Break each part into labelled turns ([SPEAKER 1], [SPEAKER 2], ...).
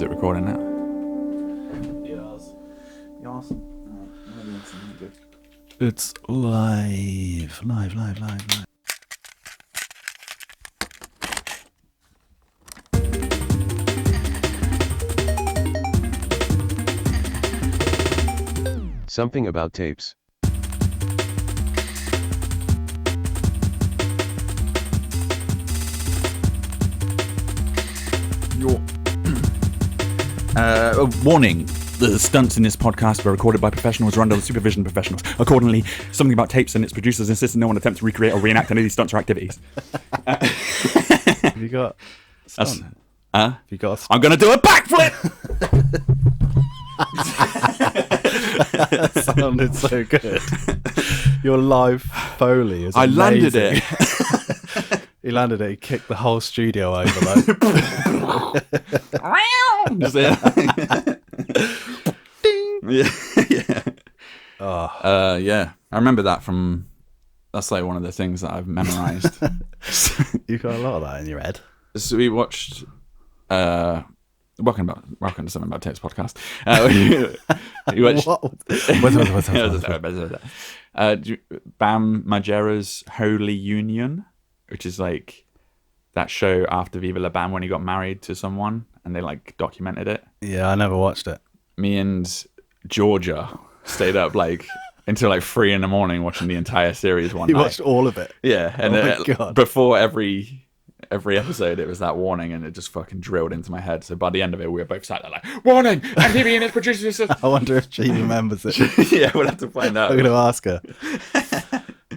[SPEAKER 1] it recording now?
[SPEAKER 2] Yes. Yes.
[SPEAKER 1] It's live.
[SPEAKER 3] Something about tapes.
[SPEAKER 1] Warning. The stunts in this podcast were recorded by professionals run under the supervision of professionals. Accordingly, Something About Tapes and its producers insist no one attempt to recreate or reenact any of these stunts or activities.
[SPEAKER 2] Have you got a stunt?
[SPEAKER 1] Have
[SPEAKER 2] you got a stunt?
[SPEAKER 1] I'm going to do a backflip!
[SPEAKER 2] That sounded so good. Your live Foley is amazing.
[SPEAKER 1] I landed it.
[SPEAKER 2] He landed it, he kicked the whole studio over like.
[SPEAKER 1] Yeah. Yeah.
[SPEAKER 2] Oh.
[SPEAKER 1] Yeah. I remember that from... That's like one of the things that I've memorized.
[SPEAKER 2] You've got a lot of that in your head.
[SPEAKER 1] So we watched... Welcome to Something About Tapes podcast. We watched... Bam Margera's Holy Union, which is like that show after Viva La Bam when he got married to someone and they like documented it.
[SPEAKER 2] Yeah, I never watched it.
[SPEAKER 1] Me and Georgia stayed up like until like 3 a.m. watching the entire series one night.
[SPEAKER 2] You watched all of it?
[SPEAKER 1] Yeah. And
[SPEAKER 2] my God.
[SPEAKER 1] Before every episode it was that warning and it just fucking drilled into my head. So by the end of it we were both sat there like, warning! MTV and its producers.
[SPEAKER 2] I wonder if she remembers it.
[SPEAKER 1] Yeah, we'll have to find out.
[SPEAKER 2] I'm going to ask her.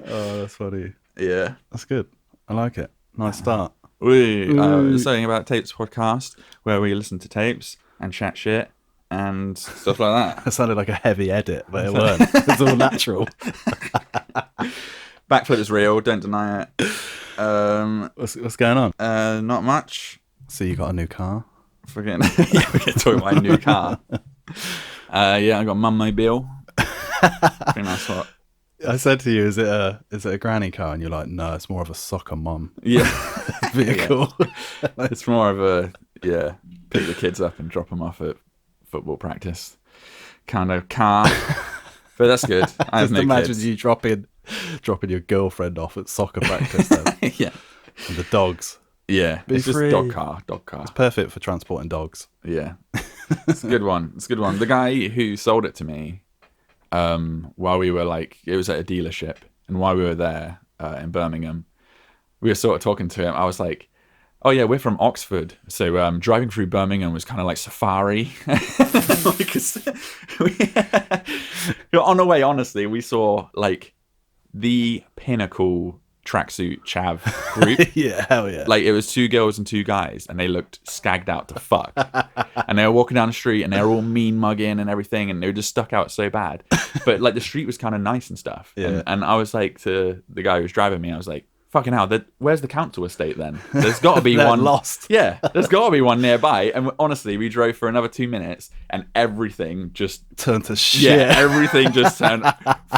[SPEAKER 2] Oh, that's funny.
[SPEAKER 1] Yeah.
[SPEAKER 2] That's good. I like it. Nice start.
[SPEAKER 1] Something About Tapes podcast where we listen to tapes and chat shit and stuff like that.
[SPEAKER 2] It sounded like a heavy edit, but it weren't. It's all natural.
[SPEAKER 1] Backflip is real, don't deny it.
[SPEAKER 2] What's going on?
[SPEAKER 1] Not much.
[SPEAKER 2] So you got a new car?
[SPEAKER 1] Forgetting. Yeah, we're talking about a new car. Yeah, I got Mummobile. Pretty nice one.
[SPEAKER 2] I said to you, is it a granny car? And you're like, no, it's more of a soccer mum
[SPEAKER 1] Yeah.
[SPEAKER 2] vehicle.
[SPEAKER 1] Yeah. It's more of a, pick the kids up and drop them off at football practice kind of car. But that's good. I have
[SPEAKER 2] Just
[SPEAKER 1] no
[SPEAKER 2] imagine
[SPEAKER 1] kids.
[SPEAKER 2] you dropping your girlfriend off at soccer practice then.
[SPEAKER 1] Yeah.
[SPEAKER 2] And the dogs.
[SPEAKER 1] Yeah.
[SPEAKER 2] Be
[SPEAKER 1] It's just
[SPEAKER 2] free.
[SPEAKER 1] dog car.
[SPEAKER 2] It's perfect for transporting dogs.
[SPEAKER 1] Yeah. It's a good one. The guy who sold it to me, while we were like, it was at a dealership, and while we were there in Birmingham, we were sort of talking to him. I was like, oh yeah, we're from Oxford, so driving through Birmingham was kind of like safari. On the way, honestly, we saw like the pinnacle tracksuit chav group.
[SPEAKER 2] Yeah, hell yeah.
[SPEAKER 1] Like it was 2 girls and 2 guys, and they looked skagged out to fuck. And they were walking down the street, and they were all mean mugging and everything, and they were just stuck out so bad. But like the street was kind of nice and stuff.
[SPEAKER 2] Yeah.
[SPEAKER 1] And I was like to the guy who was driving me, I was like, fucking hell, where's the council estate then? There's got to be one
[SPEAKER 2] lost.
[SPEAKER 1] Yeah, there's got to be one nearby. And honestly, we drove for another 2 minutes, and everything just
[SPEAKER 2] Turned to shit.
[SPEAKER 1] yeah, everything just turned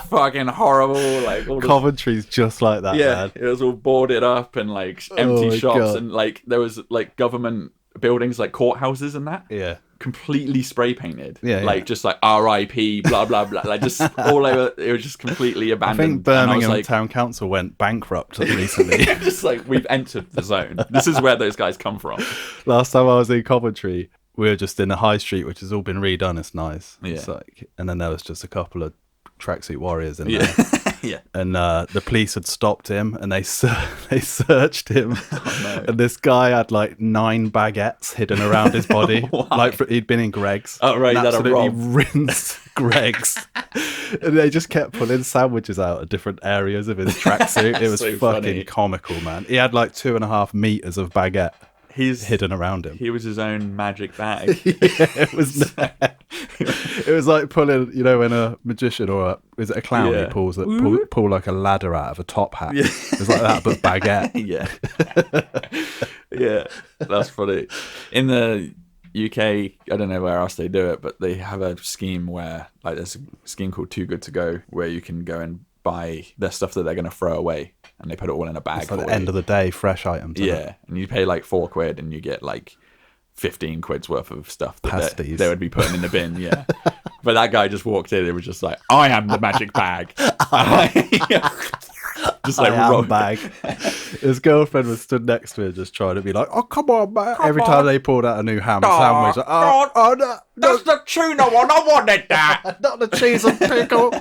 [SPEAKER 1] fucking horrible. Like all the
[SPEAKER 2] Coventry's just like that,
[SPEAKER 1] yeah,
[SPEAKER 2] man.
[SPEAKER 1] it was all boarded up and like empty
[SPEAKER 2] my
[SPEAKER 1] shops,
[SPEAKER 2] God.
[SPEAKER 1] and like there was like government buildings like courthouses and that
[SPEAKER 2] Yeah.
[SPEAKER 1] completely spray painted.
[SPEAKER 2] Yeah,
[SPEAKER 1] like
[SPEAKER 2] yeah.
[SPEAKER 1] just like RIP blah blah blah, like just all over. It was just completely
[SPEAKER 2] I
[SPEAKER 1] abandoned.
[SPEAKER 2] think Birmingham
[SPEAKER 1] and I was like,
[SPEAKER 2] Town Council went bankrupt recently.
[SPEAKER 1] just like we've entered the zone. This is where those guys come from.
[SPEAKER 2] Last time I was in Coventry, we were just in the high street, which has all been redone. It's nice.
[SPEAKER 1] Yeah.
[SPEAKER 2] It's like, and then there was just a couple of tracksuit warriors in
[SPEAKER 1] Yeah.
[SPEAKER 2] there.
[SPEAKER 1] Yeah.
[SPEAKER 2] And the police had stopped him, and they searched him.
[SPEAKER 1] Oh, no.
[SPEAKER 2] And this guy had like 9 baguettes hidden around his body.
[SPEAKER 1] Why?
[SPEAKER 2] Like he'd been in Greg's.
[SPEAKER 1] Oh, right,
[SPEAKER 2] and
[SPEAKER 1] that a
[SPEAKER 2] absolutely
[SPEAKER 1] rob.
[SPEAKER 2] rinsed Greg's. And they just kept pulling sandwiches out of different areas of his tracksuit. It was
[SPEAKER 1] So
[SPEAKER 2] fucking
[SPEAKER 1] funny.
[SPEAKER 2] comical, man. He had like 2.5 meters of baguette hidden around him.
[SPEAKER 1] He was his own magic bag.
[SPEAKER 2] Yeah, it was. It was like pulling, you know, when a magician or is it a clown
[SPEAKER 1] Yeah.
[SPEAKER 2] he pull like a ladder out of a top hat.
[SPEAKER 1] Yeah.
[SPEAKER 2] It was like that, but baguette.
[SPEAKER 1] Yeah. Yeah, that's funny. In the UK, I don't know where else they do it, but they have a scheme where, like, there's a scheme called Too Good To Go, where you can go and buy their stuff that they're going to throw away, and they put it all in a bag.
[SPEAKER 2] It's like the end of the day, fresh items. isn't it?
[SPEAKER 1] Yeah, and you pay like £4 and you get like 15 quid's worth of stuff that
[SPEAKER 2] Pasties.
[SPEAKER 1] they would be putting in the bin. Yeah. But that guy just walked in. It was just like, I am the magic bag. Just like
[SPEAKER 2] I am bag. His girlfriend was stood next to him, just trying to be like, "Oh, come on, man!" Every time they pulled out a new ham sandwich, like, oh no,
[SPEAKER 1] that's the tuna one. I wanted that.
[SPEAKER 2] not the cheese and pickle.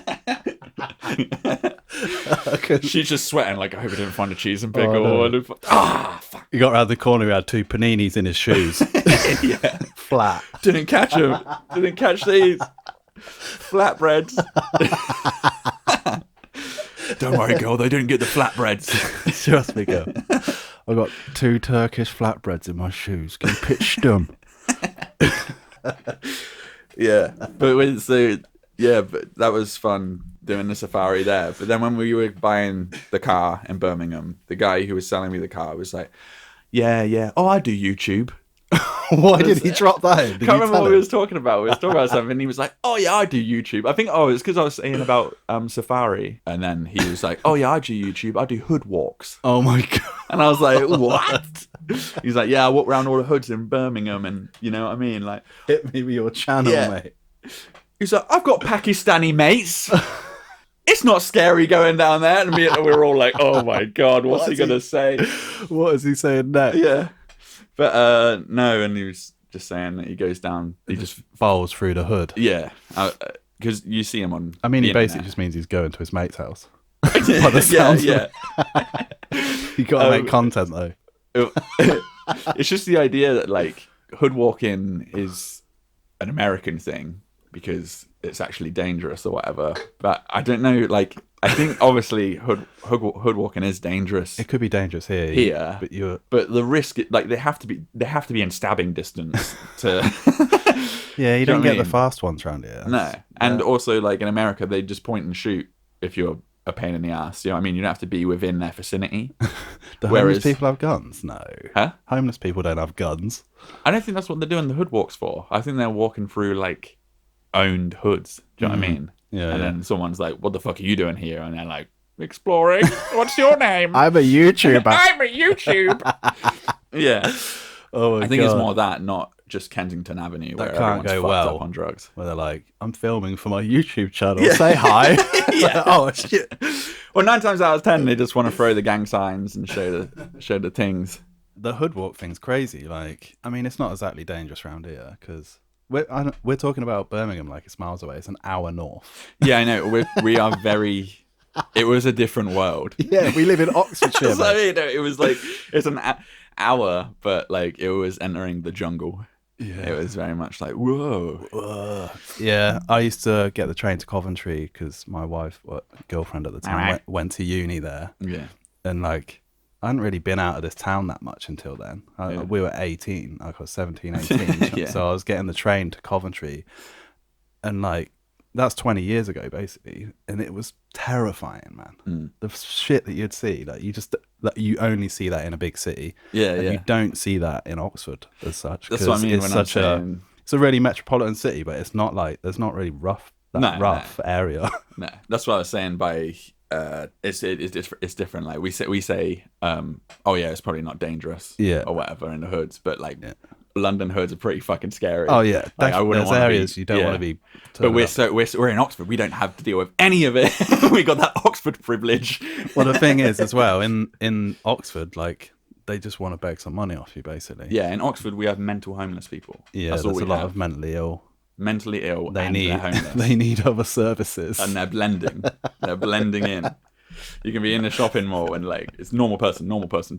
[SPEAKER 1] She's just sweating like, I hope I didn't find a cheese and pickle.
[SPEAKER 2] no.
[SPEAKER 1] Fuck.
[SPEAKER 2] He got around the corner. He had 2 paninis in his shoes.
[SPEAKER 1] Yeah.
[SPEAKER 2] Flat.
[SPEAKER 1] Didn't catch them. Didn't catch these flatbreads. Don't worry, girl. They didn't get the flatbreads.
[SPEAKER 2] Trust me, girl. I got 2 Turkish flatbreads in my shoes. Can you pitch them?
[SPEAKER 1] Yeah, but that was fun doing the safari there. But then when we were buying the car in Birmingham, the guy who was selling me the car was like, "Yeah. Oh, I do YouTube."
[SPEAKER 2] Why did he drop that in?
[SPEAKER 1] Can't remember what we was talking about. We was talking about something, and he was like, "Oh yeah, I do YouTube." I think it's because I was saying about Safari, and then he was like, "Oh yeah, I do YouTube. I do hood walks."
[SPEAKER 2] Oh my god!
[SPEAKER 1] And I was like, "What?" He's like, "Yeah, I walk around all the hoods in Birmingham, and you know what I mean." Like,
[SPEAKER 2] hit me with your channel, mate.
[SPEAKER 1] He's like, "I've got Pakistani mates. It's not scary going down there." And we were all like, "Oh my god, what's he gonna say?"
[SPEAKER 2] What is he saying next?
[SPEAKER 1] Yeah. But no, and he was just saying that he goes down, he just
[SPEAKER 2] bowls through the hood.
[SPEAKER 1] Yeah, because you see him on.
[SPEAKER 2] I mean, he basically just means he's going to his mate's house. By the sounds of it. You got to make content though.
[SPEAKER 1] It's just the idea that like hood walking is an American thing because it's actually dangerous or whatever. But I don't know, like. I think obviously hood walking is dangerous.
[SPEAKER 2] It could be dangerous here,
[SPEAKER 1] but the risk, like they have to be in stabbing distance to.
[SPEAKER 2] Yeah, you don't get the fast ones around here.
[SPEAKER 1] No, and also like in America, they just point and shoot if you're a pain in the ass. You know what I mean? You don't have to be within their vicinity.
[SPEAKER 2] Homeless people have guns? No.
[SPEAKER 1] Huh?
[SPEAKER 2] Homeless people don't have guns.
[SPEAKER 1] I don't think that's what they're doing the hood walks for. I think they're walking through like owned hoods. Do you know what I mean?
[SPEAKER 2] Yeah,
[SPEAKER 1] and then someone's like, "What the fuck are you doing here?" And they're like, "Exploring. What's your name?"
[SPEAKER 2] I'm a YouTuber.
[SPEAKER 1] I'm a YouTube. Yeah.
[SPEAKER 2] Oh my
[SPEAKER 1] I think
[SPEAKER 2] God.
[SPEAKER 1] it's more that, not just Kensington Avenue where
[SPEAKER 2] can't
[SPEAKER 1] everyone's
[SPEAKER 2] go
[SPEAKER 1] fucked
[SPEAKER 2] well.
[SPEAKER 1] up on drugs.
[SPEAKER 2] Where they're like, "I'm filming for my YouTube channel. Say hi."
[SPEAKER 1] Yeah.
[SPEAKER 2] Oh shit.
[SPEAKER 1] Well, 9 times out of 10, they just want to throw the gang signs and show the things.
[SPEAKER 2] The hood walk thing's crazy. Like, I mean, it's not exactly dangerous around here because. We're talking about Birmingham like it's miles away. It's an hour north.
[SPEAKER 1] Yeah, I know. We are very. It was a different world.
[SPEAKER 2] Yeah, we live in Oxfordshire.
[SPEAKER 1] So, you know, it was like it's an hour, but like it was entering the jungle. Yeah, it was very much like whoa.
[SPEAKER 2] Yeah, I used to get the train to Coventry because my girlfriend at the time, went to uni there.
[SPEAKER 1] Yeah,
[SPEAKER 2] and like. I hadn't really been out of this town that much until then. We were 18. I was 17, 18.
[SPEAKER 1] Yeah.
[SPEAKER 2] So I was getting the train to Coventry. And like, that's 20 years ago, basically. And it was terrifying, man.
[SPEAKER 1] Mm.
[SPEAKER 2] The shit that you'd see. Like, you only see that in a big city.
[SPEAKER 1] Yeah,
[SPEAKER 2] and
[SPEAKER 1] yeah.
[SPEAKER 2] you don't see that in Oxford as such.
[SPEAKER 1] That's what I mean
[SPEAKER 2] it's
[SPEAKER 1] when I'm saying...
[SPEAKER 2] It's a really metropolitan city, but it's not like, there's not really rough area.
[SPEAKER 1] No, that's what I was saying by... it's different. Like we say, oh yeah, it's probably not dangerous, or whatever in the hoods, but like London hoods are pretty fucking scary.
[SPEAKER 2] Oh yeah,
[SPEAKER 1] like, I wouldn't
[SPEAKER 2] there's areas you don't want to be.
[SPEAKER 1] But we're in Oxford. We don't have to deal with any of it. We got that Oxford privilege.
[SPEAKER 2] Well, the thing is, as well, in Oxford, like they just want to beg some money off you, basically.
[SPEAKER 1] Yeah, in Oxford we have mental homeless people.
[SPEAKER 2] Yeah, there's a lot of mentally ill.
[SPEAKER 1] They
[SPEAKER 2] need other services,
[SPEAKER 1] and they're blending in. You can be in a shopping mall and like it's normal person,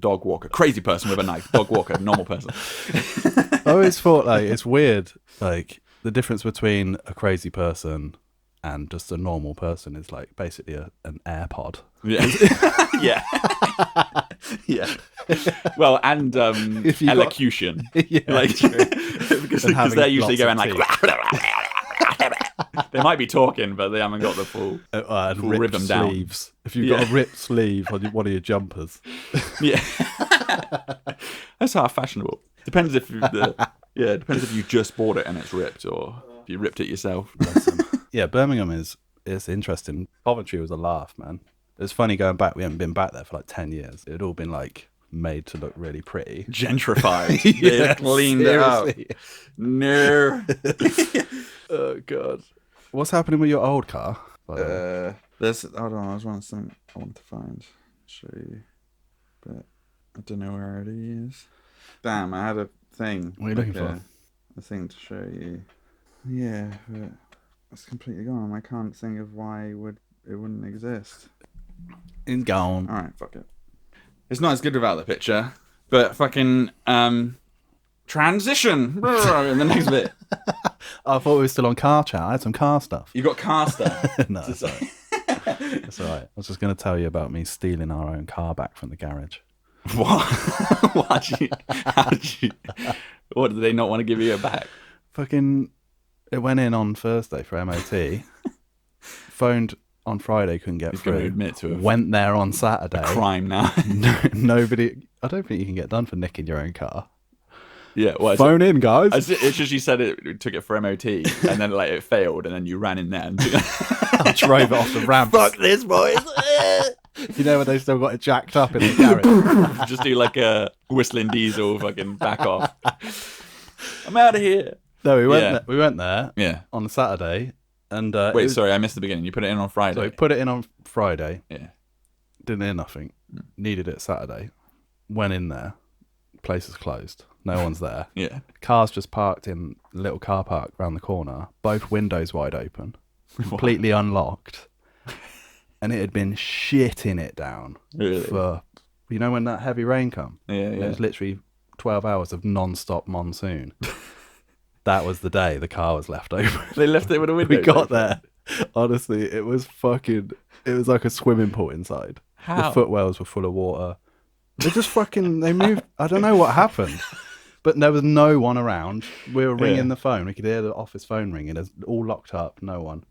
[SPEAKER 1] dog walker, crazy person with a knife, dog walker, normal person.
[SPEAKER 2] I always thought like it's weird, like the difference between a crazy person and just a normal person is like basically an AirPod.
[SPEAKER 1] Yeah. Yeah. Yeah. Well, and elocution.
[SPEAKER 2] Yeah,
[SPEAKER 1] like because they're usually going like they might be talking, but they haven't got the full rhythm
[SPEAKER 2] sleeves.
[SPEAKER 1] Down.
[SPEAKER 2] If you've got a ripped sleeve on one of your jumpers.
[SPEAKER 1] Yeah. That's half fashionable. Depends if you just bought it and it's ripped or if you ripped it yourself.
[SPEAKER 2] Yeah, Birmingham it's interesting. Coventry was a laugh, man. It was funny going back. We haven't been back there for like 10 years. It had all been like made to look really pretty.
[SPEAKER 1] Gentrified.
[SPEAKER 2] Yeah,
[SPEAKER 1] They cleaned it up.
[SPEAKER 2] seriously.
[SPEAKER 1] No.
[SPEAKER 2] Oh god. What's happening with your old car? By the way?
[SPEAKER 1] There's. Hold on. I was wanting something I want to find. Show you, but I don't know where it is. Damn! I had a thing.
[SPEAKER 2] What are you looking for?
[SPEAKER 1] A thing to show you. Yeah, but it's completely gone. I can't think of why it wouldn't exist.
[SPEAKER 2] It's gone.
[SPEAKER 1] All right, fuck it. It's not as good without the picture, but fucking transition in the next bit.
[SPEAKER 2] I thought we were still on car chat. I had some car stuff.
[SPEAKER 1] You got car stuff.
[SPEAKER 2] No, it's all right. It's all right. I was just going to tell you about me stealing our own car back from the garage.
[SPEAKER 1] What? What, did they not want to give you it back?
[SPEAKER 2] Fucking, it went in on Thursday for MOT. Phoned on Friday, couldn't get
[SPEAKER 1] He's going to
[SPEAKER 2] through.
[SPEAKER 1] admit to
[SPEAKER 2] Went there on Saturday.
[SPEAKER 1] crime now.
[SPEAKER 2] Nobody. I don't think you can get done for nicking your own car.
[SPEAKER 1] Yeah, well,
[SPEAKER 2] Phone in, guys.
[SPEAKER 1] it's just you said it took it for MOT and then like it failed and then you ran in there and
[SPEAKER 2] I drove it off the ramp.
[SPEAKER 1] fuck this, boys.
[SPEAKER 2] You know when they still got it jacked up in the garage.
[SPEAKER 1] Just do like a whistling diesel, fucking back off. I'm out of here.
[SPEAKER 2] No, we went.
[SPEAKER 1] Yeah.
[SPEAKER 2] We went there
[SPEAKER 1] Yeah.
[SPEAKER 2] on a Saturday, and
[SPEAKER 1] Wait, sorry, I missed the beginning. You put it in on Friday.
[SPEAKER 2] So we put it in on Friday.
[SPEAKER 1] Yeah.
[SPEAKER 2] Didn't hear nothing. Needed it Saturday. Went in there. Place is closed. No one's there.
[SPEAKER 1] Yeah.
[SPEAKER 2] Car's just parked in a little car park around the corner. Both windows wide open. Completely unlocked. And it had been shitting it down
[SPEAKER 1] Really?
[SPEAKER 2] for, you know, when that heavy rain come.
[SPEAKER 1] Yeah,
[SPEAKER 2] It
[SPEAKER 1] yeah.
[SPEAKER 2] was literally 12 hours of non-stop monsoon. That was the day the car was left open.
[SPEAKER 1] They left it with a window.
[SPEAKER 2] We got there. Honestly, it was like a swimming pool inside.
[SPEAKER 1] How?
[SPEAKER 2] The footwells were full of water. They just they moved. I don't know what happened, but there was no one around. We were ringing the phone. We could hear the office phone ringing. It's all locked up. No one.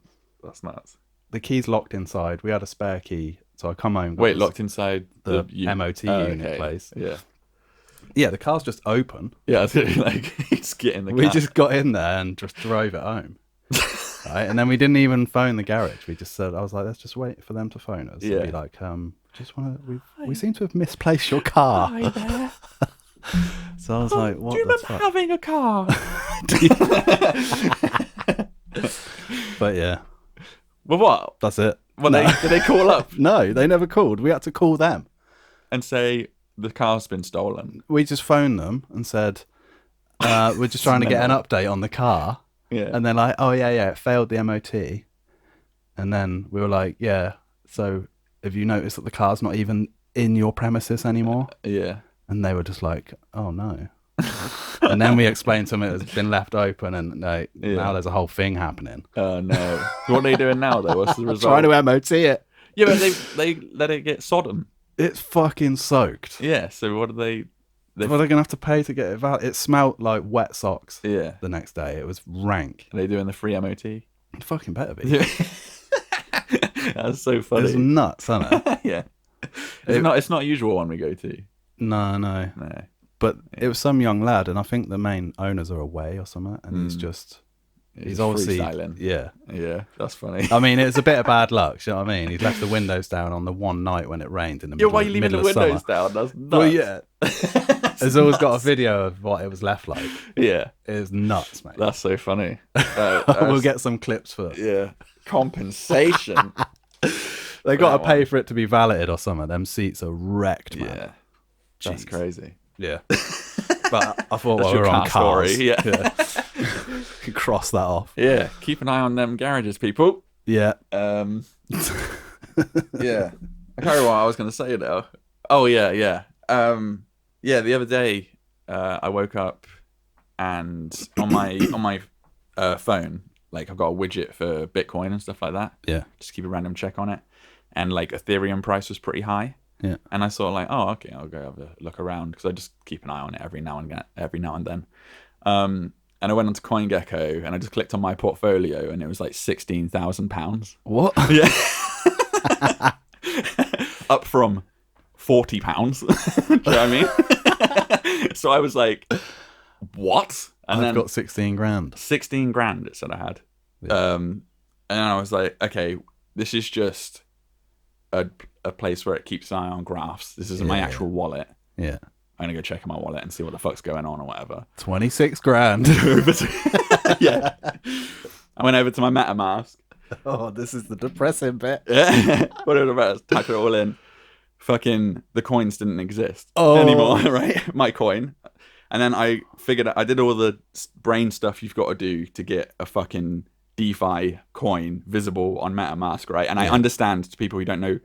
[SPEAKER 1] That's nuts.
[SPEAKER 2] The key's locked inside. We had a spare key. So I come home.
[SPEAKER 1] Wait, locked inside
[SPEAKER 2] the MOT unit place.
[SPEAKER 1] Yeah.
[SPEAKER 2] Yeah, the car's just open.
[SPEAKER 1] Yeah, I was gonna be like, just get in the car.
[SPEAKER 2] We just got in there and just drove it home. Right, and then we didn't even phone the garage. We just said, I was like, let's just wait for them to phone us.
[SPEAKER 1] Yeah.
[SPEAKER 2] And be like, just want to. We seem to have misplaced your car.
[SPEAKER 1] Hi there.
[SPEAKER 2] So I was like, what?
[SPEAKER 1] Do you
[SPEAKER 2] the
[SPEAKER 1] remember
[SPEAKER 2] fuck?
[SPEAKER 1] having a car?
[SPEAKER 2] But yeah,
[SPEAKER 1] Well, what?
[SPEAKER 2] that's it.
[SPEAKER 1] Well,
[SPEAKER 2] No.
[SPEAKER 1] did they call up
[SPEAKER 2] No, they never called. We had to call them.
[SPEAKER 1] and say the car's been stolen?
[SPEAKER 2] We just phoned them and said, we're just trying to get an update on the car.
[SPEAKER 1] Yeah.
[SPEAKER 2] And they're like, oh, yeah, it failed the MOT. And then we were like, yeah, so have you noticed that the car's not even in your premises anymore?
[SPEAKER 1] Yeah.
[SPEAKER 2] And they were just like, oh, no. And then we explained to them it has been left open and now there's a whole thing happening.
[SPEAKER 1] Oh, no. What are they doing now, though? What's the result?
[SPEAKER 2] Trying to MOT it.
[SPEAKER 1] Yeah, but they let it get sodden.
[SPEAKER 2] It's fucking soaked.
[SPEAKER 1] Yeah, so what do they...
[SPEAKER 2] Well, they're going to have to pay to get it valid. It smelled like wet socks
[SPEAKER 1] Yeah.
[SPEAKER 2] the next day. It was rank.
[SPEAKER 1] Are they doing the free MOT?
[SPEAKER 2] It fucking better be.
[SPEAKER 1] Yeah. That's so funny.
[SPEAKER 2] It's nuts, isn't it?
[SPEAKER 1] Yeah. It's not a usual one we go to.
[SPEAKER 2] No.
[SPEAKER 1] No.
[SPEAKER 2] But it was some young lad, and I think the main owners are away or something, and he's obviously...
[SPEAKER 1] freestyling.
[SPEAKER 2] Yeah.
[SPEAKER 1] Yeah, that's funny.
[SPEAKER 2] I mean, it's a bit of bad luck, you know what I mean? He's left the windows down on the one night when it rained in the middle,
[SPEAKER 1] Why are you leaving the
[SPEAKER 2] middle of
[SPEAKER 1] windows
[SPEAKER 2] summer.
[SPEAKER 1] down? That's nuts.
[SPEAKER 2] Well, yeah. There's always got a video of what it was left like.
[SPEAKER 1] Yeah.
[SPEAKER 2] It is nuts, mate.
[SPEAKER 1] That's so funny.
[SPEAKER 2] We'll get some clips for it.
[SPEAKER 1] Yeah. Compensation.
[SPEAKER 2] They got to
[SPEAKER 1] that
[SPEAKER 2] pay for it to be validated or something. Them seats are wrecked, man.
[SPEAKER 1] Yeah. That's
[SPEAKER 2] Jeez.
[SPEAKER 1] crazy.
[SPEAKER 2] Yeah. But I thought
[SPEAKER 1] That's
[SPEAKER 2] while we
[SPEAKER 1] your
[SPEAKER 2] were on
[SPEAKER 1] car
[SPEAKER 2] cars,
[SPEAKER 1] story, yeah.
[SPEAKER 2] Could cross that off.
[SPEAKER 1] Yeah. Keep an eye on them garages, people.
[SPEAKER 2] Yeah.
[SPEAKER 1] Yeah. I can't remember what I was going to say now. Oh, yeah. Yeah, the other day, I woke up and on my phone, like I've got a widget for Bitcoin and stuff like that.
[SPEAKER 2] Yeah.
[SPEAKER 1] Just keep a random check on it. And like Ethereum price was pretty high.
[SPEAKER 2] Yeah.
[SPEAKER 1] And I thought like, oh, okay, I'll go have a look around because I just keep an eye on it every now and then. And I went onto CoinGecko and I just clicked on my portfolio and it was like £16,000.
[SPEAKER 2] What?
[SPEAKER 1] Yeah. Up from £40. Do you know what I mean? So I was like, what? And
[SPEAKER 2] I've got 16 grand.
[SPEAKER 1] 16 grand it said I had.
[SPEAKER 2] Yeah.
[SPEAKER 1] And I was like, okay, this is just a place where it keeps an eye on graphs. This isn't my actual wallet.
[SPEAKER 2] Yeah.
[SPEAKER 1] I'm going to go check in my wallet and see what the fuck's going on or whatever.
[SPEAKER 2] 26 grand.
[SPEAKER 1] Yeah. I went over to my MetaMask.
[SPEAKER 2] Oh, this is the depressing bit.
[SPEAKER 1] Yeah. Whatever the rest, type it all in. Fucking the coins didn't exist anymore, right? My coin. And then I figured out, I did all the brain stuff you've got to do to get a fucking DeFi coin visible on MetaMask, right? And I understand to people who don't know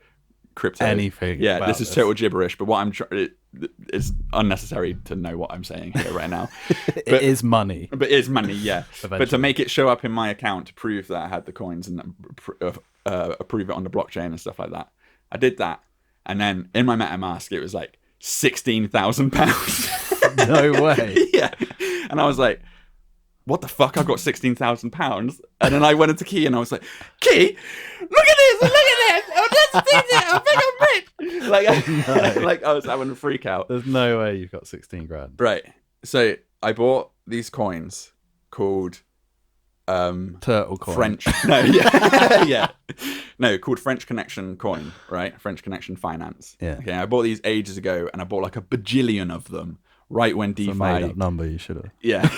[SPEAKER 1] crypto.
[SPEAKER 2] Anything.
[SPEAKER 1] Yeah, this is total gibberish, but what I'm trying, it's unnecessary to know what I'm saying here right now.
[SPEAKER 2] It is money.
[SPEAKER 1] But it is money, yeah.
[SPEAKER 2] Eventually.
[SPEAKER 1] But to make it show up in my account to prove that I had the coins and approve it on the blockchain and stuff like that, I did that. And then in my MetaMask, it was like £16,000.
[SPEAKER 2] No way.
[SPEAKER 1] Yeah. And I was like, what the fuck? I've got £16,000. And then I went into Key and I was like, Key, look at this. I think I'm rich. Like I was having a freak out.
[SPEAKER 2] There's no way you've got 16 grand.
[SPEAKER 1] Right. So I bought these coins called
[SPEAKER 2] Turtle coin.
[SPEAKER 1] French. No, yeah. Yeah. No, called French Connection coin, right? French Connection Finance.
[SPEAKER 2] Yeah.
[SPEAKER 1] Okay. I bought these ages ago and I bought like a bajillion of them right when DeFi.
[SPEAKER 2] It's a made up number, you should have.
[SPEAKER 1] Yeah.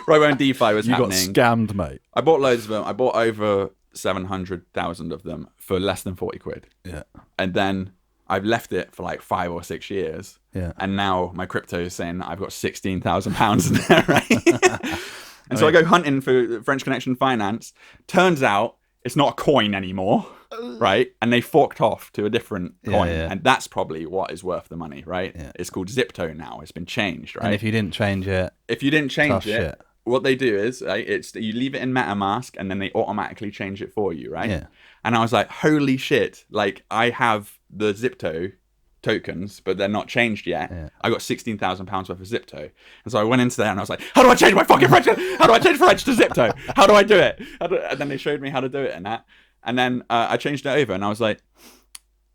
[SPEAKER 1] Right when DeFi was happening.
[SPEAKER 2] You got scammed, mate.
[SPEAKER 1] I bought loads of them. I bought over 700,000 of them for less than 40 quid.
[SPEAKER 2] Yeah.
[SPEAKER 1] And then I've left it for like 5 or 6 years.
[SPEAKER 2] Yeah.
[SPEAKER 1] And now my crypto is saying I've got £16,000 in there, right? And so I go hunting for French Connection Finance. Turns out it's not a coin anymore, right? And they forked off to a different coin.
[SPEAKER 2] Yeah.
[SPEAKER 1] And that's probably what is worth the money, right?
[SPEAKER 2] Yeah.
[SPEAKER 1] It's called Zipto now. It's been changed, right?
[SPEAKER 2] And if you didn't change it,
[SPEAKER 1] If you didn't change
[SPEAKER 2] tough
[SPEAKER 1] it,
[SPEAKER 2] shit.
[SPEAKER 1] what they do is it's you leave it in MetaMask and then they automatically change it for you, right?
[SPEAKER 2] Yeah.
[SPEAKER 1] And I was like, holy shit! Like I have the Zipto tokens, but they're not changed yet.
[SPEAKER 2] Yeah.
[SPEAKER 1] I got £16,000 worth of Zipto, and so I went into there and I was like, how do I change my fucking French? How do I change French to Zipto? How do I do it? And then they showed me how to do it and that. And then I changed it over and I was like,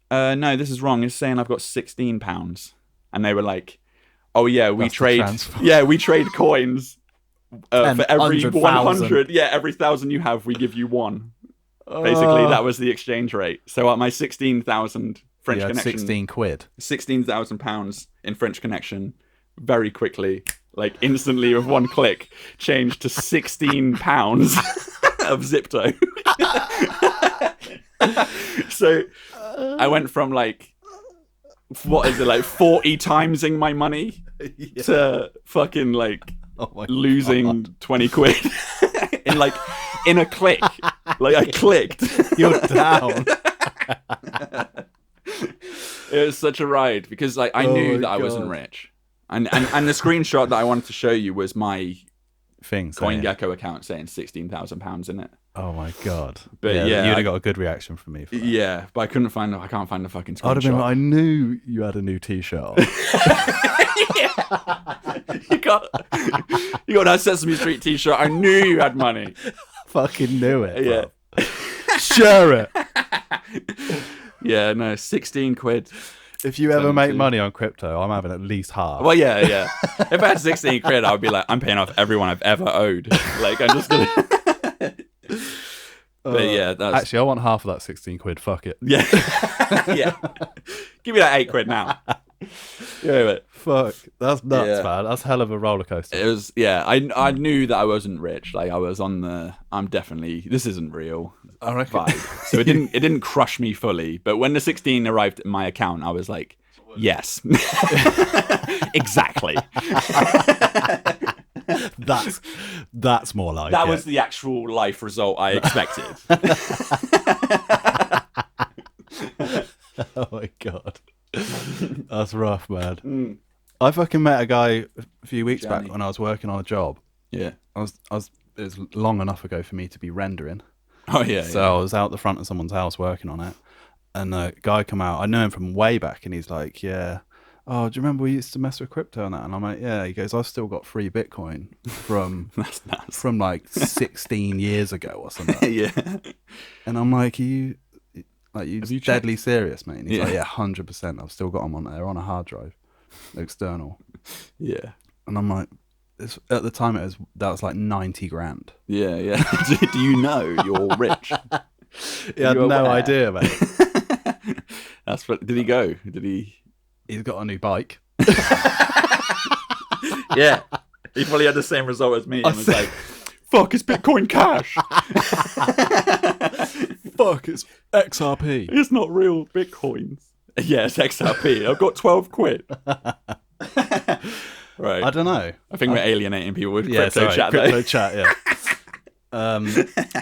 [SPEAKER 1] no, this is wrong. It's saying I've got £16. And they were like, oh yeah, we
[SPEAKER 2] That's the
[SPEAKER 1] trade.
[SPEAKER 2] transfer.
[SPEAKER 1] Yeah, we trade coins. For every
[SPEAKER 2] 100,000.
[SPEAKER 1] 100, yeah, every 1,000 you have, we give you one. Basically, that was the exchange rate. So at my 16,000 French
[SPEAKER 2] you had
[SPEAKER 1] Connection,
[SPEAKER 2] 16 quid.
[SPEAKER 1] £16,000 in French Connection, very quickly, like instantly with one click, changed to £16 of Zipto. So I went from like, what is it, like 40 timesing my money to fucking like losing 20 quid in a click. Like I clicked.
[SPEAKER 2] You're down.
[SPEAKER 1] It was such a ride because like I knew that I wasn't rich. And the screenshot that I wanted to show you was my CoinGecko account saying £16,000 in it.
[SPEAKER 2] Oh my god!
[SPEAKER 1] But yeah,
[SPEAKER 2] you'd have got a good reaction from me. For that.
[SPEAKER 1] Yeah, but I can't find the fucking screenshot.
[SPEAKER 2] I'd have been like, I knew you had a new T-shirt on.
[SPEAKER 1] You got that Sesame Street T-shirt. I knew you had money.
[SPEAKER 2] Fucking knew it.
[SPEAKER 1] Yeah,
[SPEAKER 2] Share it.
[SPEAKER 1] Yeah, no, 16 quid.
[SPEAKER 2] If you ever make money on crypto, I'm having at least half.
[SPEAKER 1] Well, yeah. If I had 16 quid, I would be like, I'm paying off everyone I've ever owed. Like, I'm just gonna. But yeah, that's
[SPEAKER 2] actually, I want half of that 16 quid. Fuck it.
[SPEAKER 1] Yeah. Yeah. Give me that 8 quid now. Yeah,
[SPEAKER 2] fuck, that's nuts, man. That's hell of a roller coaster.
[SPEAKER 1] It was, yeah. I knew that I wasn't rich. Like I was on the. I'm definitely. This isn't real.
[SPEAKER 2] I reckon.
[SPEAKER 1] Vibe. So it didn't crush me fully. But when the 16 arrived in my account, I was like, yes, exactly.
[SPEAKER 2] That's more like
[SPEAKER 1] that
[SPEAKER 2] it.
[SPEAKER 1] was the actual life result I expected.
[SPEAKER 2] Oh my god, that's rough, man. I fucking met a guy a few weeks back when I was working on a job.
[SPEAKER 1] Yeah,
[SPEAKER 2] I was. It was long enough ago for me to be rendering.
[SPEAKER 1] Oh yeah.
[SPEAKER 2] So I was out the front of someone's house working on it, and a guy come out. I know him from way back, and he's like, "Yeah, oh, do you remember we used to mess with crypto and that?" And I'm like, "Yeah." He goes, "I've still got free Bitcoin from
[SPEAKER 1] That's nuts.
[SPEAKER 2] from like 16 years ago or something."
[SPEAKER 1] Yeah.
[SPEAKER 2] And I'm like, "Are you deadly
[SPEAKER 1] checked?
[SPEAKER 2] serious, mate?" And he's
[SPEAKER 1] Yeah.
[SPEAKER 2] like, "Yeah, 100%. I've still got them on there on a hard drive, external."
[SPEAKER 1] Yeah.
[SPEAKER 2] And I'm like, at the time that was like 90 grand.
[SPEAKER 1] Yeah. Yeah. Do you know you're rich?
[SPEAKER 2] He had
[SPEAKER 1] You
[SPEAKER 2] no
[SPEAKER 1] aware?
[SPEAKER 2] idea, mate.
[SPEAKER 1] That's what. Did he go? Did he?
[SPEAKER 2] He's got a new bike.
[SPEAKER 1] Yeah. He probably had the same result as me and was like, fuck, it's Bitcoin Cash.
[SPEAKER 2] Fuck, it's XRP.
[SPEAKER 1] It's not real Bitcoins. Yeah, it's XRP. I've got 12 quid. Right.
[SPEAKER 2] I don't know.
[SPEAKER 1] I think we're alienating people with
[SPEAKER 2] Yeah,
[SPEAKER 1] crypto
[SPEAKER 2] sorry,
[SPEAKER 1] chat,
[SPEAKER 2] crypto
[SPEAKER 1] though.
[SPEAKER 2] chat, yeah.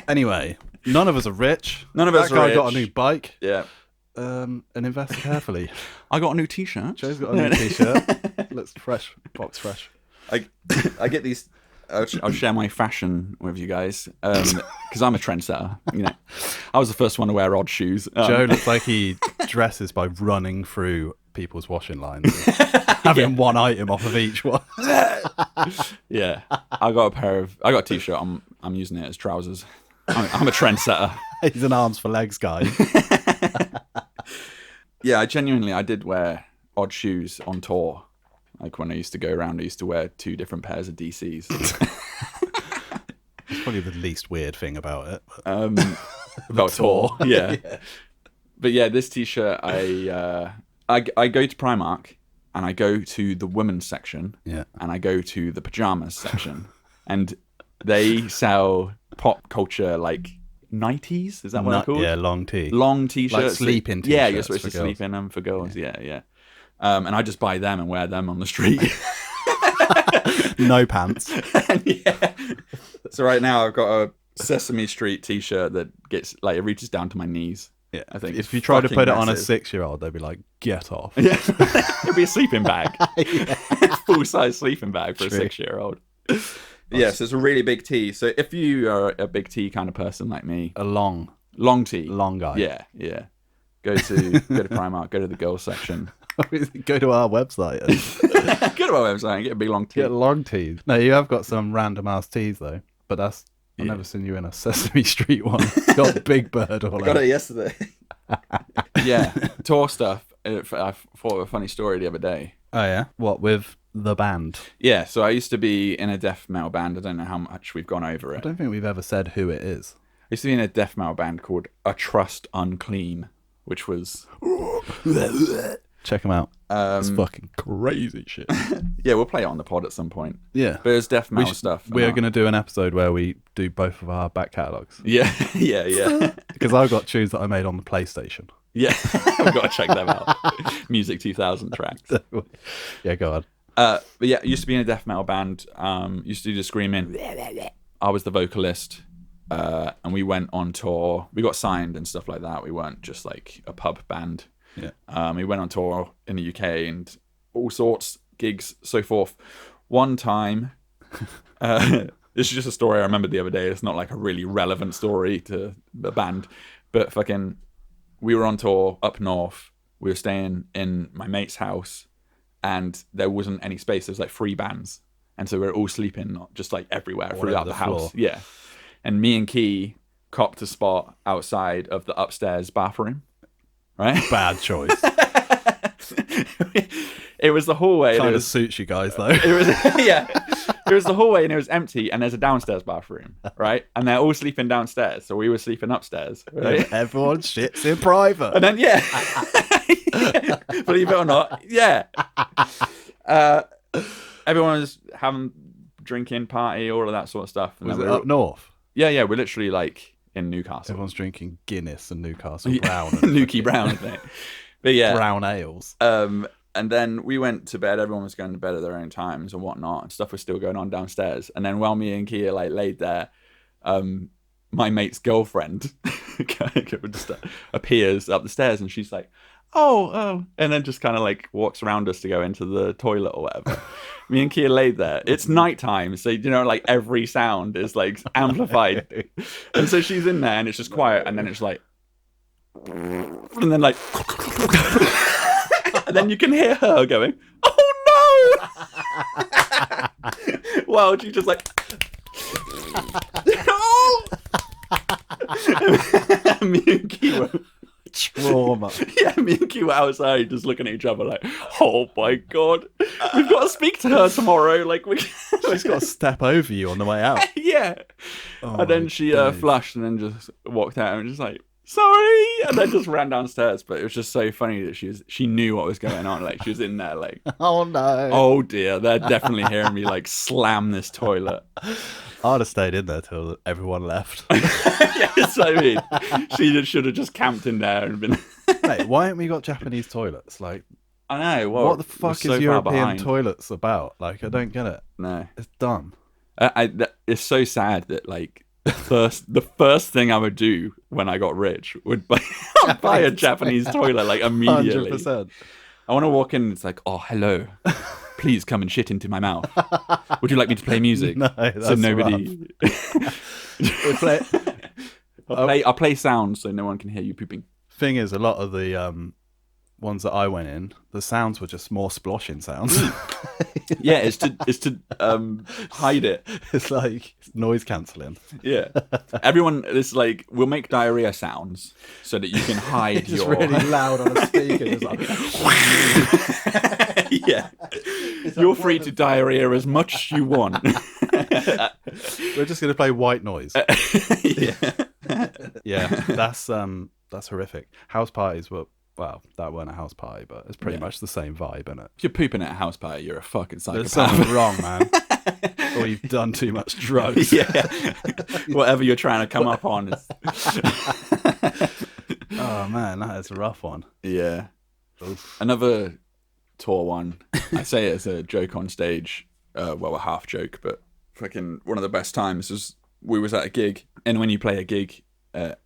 [SPEAKER 2] Anyway, none of us are rich.
[SPEAKER 1] None of us
[SPEAKER 2] that
[SPEAKER 1] are
[SPEAKER 2] guy
[SPEAKER 1] rich.
[SPEAKER 2] got a new bike.
[SPEAKER 1] Yeah.
[SPEAKER 2] And invest carefully.
[SPEAKER 1] I got a new t-shirt.
[SPEAKER 2] Joe's got a new t-shirt. Looks fresh, box fresh.
[SPEAKER 1] I get these. I'll share my fashion with you guys because I'm a trendsetter. You know, I was the first one to wear odd shoes.
[SPEAKER 2] Joe looks like he dresses by running through people's washing lines, having one item off of each one.
[SPEAKER 1] Yeah, I got a t-shirt. I'm using it as trousers. I'm a trendsetter.
[SPEAKER 2] He's an arms for legs guy.
[SPEAKER 1] Yeah, I did wear odd shoes on tour. Like when I used to go around, I used to wear 2 different pairs of DCs.
[SPEAKER 2] It's probably the least weird thing about it.
[SPEAKER 1] About tour. Yeah. But yeah, this t-shirt, I go to Primark and I go to the women's section.
[SPEAKER 2] Yeah.
[SPEAKER 1] And I go to the pajamas section. And they sell pop culture like nighties. Is that what they're called?
[SPEAKER 2] Yeah, long t.
[SPEAKER 1] Long t-shirts.
[SPEAKER 2] Like sleeping
[SPEAKER 1] Yeah,
[SPEAKER 2] t-shirts
[SPEAKER 1] you're supposed to
[SPEAKER 2] for
[SPEAKER 1] sleep
[SPEAKER 2] girls.
[SPEAKER 1] in them for girls. Yeah. And I just buy them and wear them on the street.
[SPEAKER 2] No pants.
[SPEAKER 1] And yeah. So right now I've got a Sesame Street t-shirt that gets like it reaches down to my knees.
[SPEAKER 2] Yeah,
[SPEAKER 1] I think
[SPEAKER 2] if you try to
[SPEAKER 1] fucking
[SPEAKER 2] put it on a
[SPEAKER 1] massive.
[SPEAKER 2] 6-year-old, they'd be like, "Get off."
[SPEAKER 1] Yeah, it'd be a sleeping bag, full size sleeping bag for
[SPEAKER 2] True.
[SPEAKER 1] a 6-year-old. Yes, it's a really big tee. So if you are a big tee kind of person like me,
[SPEAKER 2] A long
[SPEAKER 1] tee,
[SPEAKER 2] guy.
[SPEAKER 1] yeah, go to Primark, go to the girls section,
[SPEAKER 2] Go to our website and
[SPEAKER 1] go to our website and get a big long tee.
[SPEAKER 2] get long tees. No, you have got some random ass tees though, but that's I've never seen you in a Sesame Street one. It's got Big Bird all
[SPEAKER 1] Got
[SPEAKER 2] over.
[SPEAKER 1] it yesterday. Yeah, tour stuff. I thought of a funny story the other day.
[SPEAKER 2] Oh yeah, what with the band?
[SPEAKER 1] Yeah, so I used to be in a death metal band. I don't know how much we've gone over
[SPEAKER 2] I
[SPEAKER 1] it.
[SPEAKER 2] don't think we've ever said who it is.
[SPEAKER 1] I used to be in a death metal band called A Trust Unclean, which was
[SPEAKER 2] Check them out. It's fucking crazy shit.
[SPEAKER 1] yeah, we'll play it on the pod at some point.
[SPEAKER 2] Yeah,
[SPEAKER 1] But it's death metal stuff.
[SPEAKER 2] We're going to do an episode where we do both of our back catalogs
[SPEAKER 1] Yeah, yeah.
[SPEAKER 2] because I've got tunes that I made on the PlayStation.
[SPEAKER 1] Yeah, we've got to check them out. Music 2000 tracks.
[SPEAKER 2] Yeah, go on.
[SPEAKER 1] But yeah, I used to be in a death metal band. Used to do the screaming. I was the vocalist. And we went on tour. We got signed and stuff like that. We weren't just like a pub band.
[SPEAKER 2] Yeah.
[SPEAKER 1] We went on tour in the UK and all sorts, gigs, so forth. One time, this is just a story I remembered the other day. It's not like a really relevant story to the band, but fucking, we were on tour up north. We were staying in my mate's house and there wasn't any space. There was like 3 bands. And so we were all sleeping just like everywhere
[SPEAKER 2] All
[SPEAKER 1] throughout
[SPEAKER 2] over
[SPEAKER 1] the
[SPEAKER 2] the
[SPEAKER 1] house.
[SPEAKER 2] floor.
[SPEAKER 1] Yeah. And me and Key copped a spot outside of the upstairs bathroom. Right?
[SPEAKER 2] Bad choice.
[SPEAKER 1] It was the hallway.
[SPEAKER 2] Kind
[SPEAKER 1] It
[SPEAKER 2] of
[SPEAKER 1] was,
[SPEAKER 2] suits you guys though.
[SPEAKER 1] it was yeah. It was the hallway and it was empty and there's a downstairs bathroom, right? And they're all sleeping downstairs, so we were sleeping upstairs, right?
[SPEAKER 2] Everyone shits in private.
[SPEAKER 1] And then yeah. Believe it or not, yeah. Everyone was having drinking, party, all of that sort of stuff. And
[SPEAKER 2] Was
[SPEAKER 1] then
[SPEAKER 2] it
[SPEAKER 1] we were-
[SPEAKER 2] up north?
[SPEAKER 1] Yeah, we're literally like in Newcastle.
[SPEAKER 2] Everyone's drinking Guinness and Newcastle
[SPEAKER 1] Yeah.
[SPEAKER 2] Brown. And
[SPEAKER 1] Nuki Brown, I think. But yeah.
[SPEAKER 2] brown ales.
[SPEAKER 1] And then we went to bed. Everyone was going to bed at their own times and whatnot. And stuff was still going on downstairs. And then while me and Kia like laid there, my mate's girlfriend just appears up the stairs, and she's like, "Oh," and then just kind of like walks around us to go into the toilet or whatever. Me and Kia laid there. It's nighttime, so like every sound is like amplified, and so she's in there, and it's just quiet, and then it's like, and then like. And then you can hear her going, "Oh no!" Well, she's just like, "Oh!" Me and Key were,
[SPEAKER 2] Trauma.
[SPEAKER 1] me and Key were outside just looking at each other like, "Oh my god, we've got to speak to her tomorrow." Like we,
[SPEAKER 2] She's got to step over you on the way out.
[SPEAKER 1] yeah.
[SPEAKER 2] Oh,
[SPEAKER 1] And then she
[SPEAKER 2] days.
[SPEAKER 1] flushed and then just walked out and just like sorry, and then just ran downstairs. But it was just so funny that she knew what was going on. Like she was in there, like,
[SPEAKER 2] Oh no.
[SPEAKER 1] oh dear, they're definitely hearing me like slam this toilet.
[SPEAKER 2] I'd have stayed in there till everyone left.
[SPEAKER 1] Yeah, that's what I mean. She should have just camped in there and been.
[SPEAKER 2] Mate, why haven't we got Japanese toilets? Like,
[SPEAKER 1] I know.
[SPEAKER 2] what the fuck is European toilets about? Like, I don't get it.
[SPEAKER 1] No,
[SPEAKER 2] It's dumb.
[SPEAKER 1] it's so sad that like the first thing I would do when I got rich would buy a Japanese toilet like immediately.
[SPEAKER 2] 100%.
[SPEAKER 1] I want to walk in and it's like, oh, hello. Please come and shit into my mouth. Would you like me to play music?
[SPEAKER 2] No, that's
[SPEAKER 1] so nobody. I'll play sounds so no one can hear you pooping.
[SPEAKER 2] Thing is, a lot of the ones that I went in, the sounds were just more sploshing sounds.
[SPEAKER 1] Yeah, it's to hide it.
[SPEAKER 2] It's like noise cancelling.
[SPEAKER 1] Yeah, everyone is like, we'll make diarrhea sounds so that you can hide
[SPEAKER 2] It's
[SPEAKER 1] your.
[SPEAKER 2] really loud on a speaker. It's like,
[SPEAKER 1] Yeah, you're free to diarrhea as much as you want.
[SPEAKER 2] we're just gonna play white noise.
[SPEAKER 1] Yeah.
[SPEAKER 2] Yeah, that's horrific. House parties were. Well, that weren't a house party, but it's pretty much the same vibe, isn't it?
[SPEAKER 1] If you're pooping at a house party, you're a fucking
[SPEAKER 2] There's
[SPEAKER 1] psychopath.
[SPEAKER 2] something wrong, man. Or you've done too much drugs.
[SPEAKER 1] Yeah. Whatever you're trying to come up on is.
[SPEAKER 2] Oh man, that is a rough one.
[SPEAKER 1] Yeah.
[SPEAKER 2] Oof.
[SPEAKER 1] Another tour one. I say it as a joke on stage. Well, a half joke, but fucking one of the best times was we was at a gig, and when you play a gig,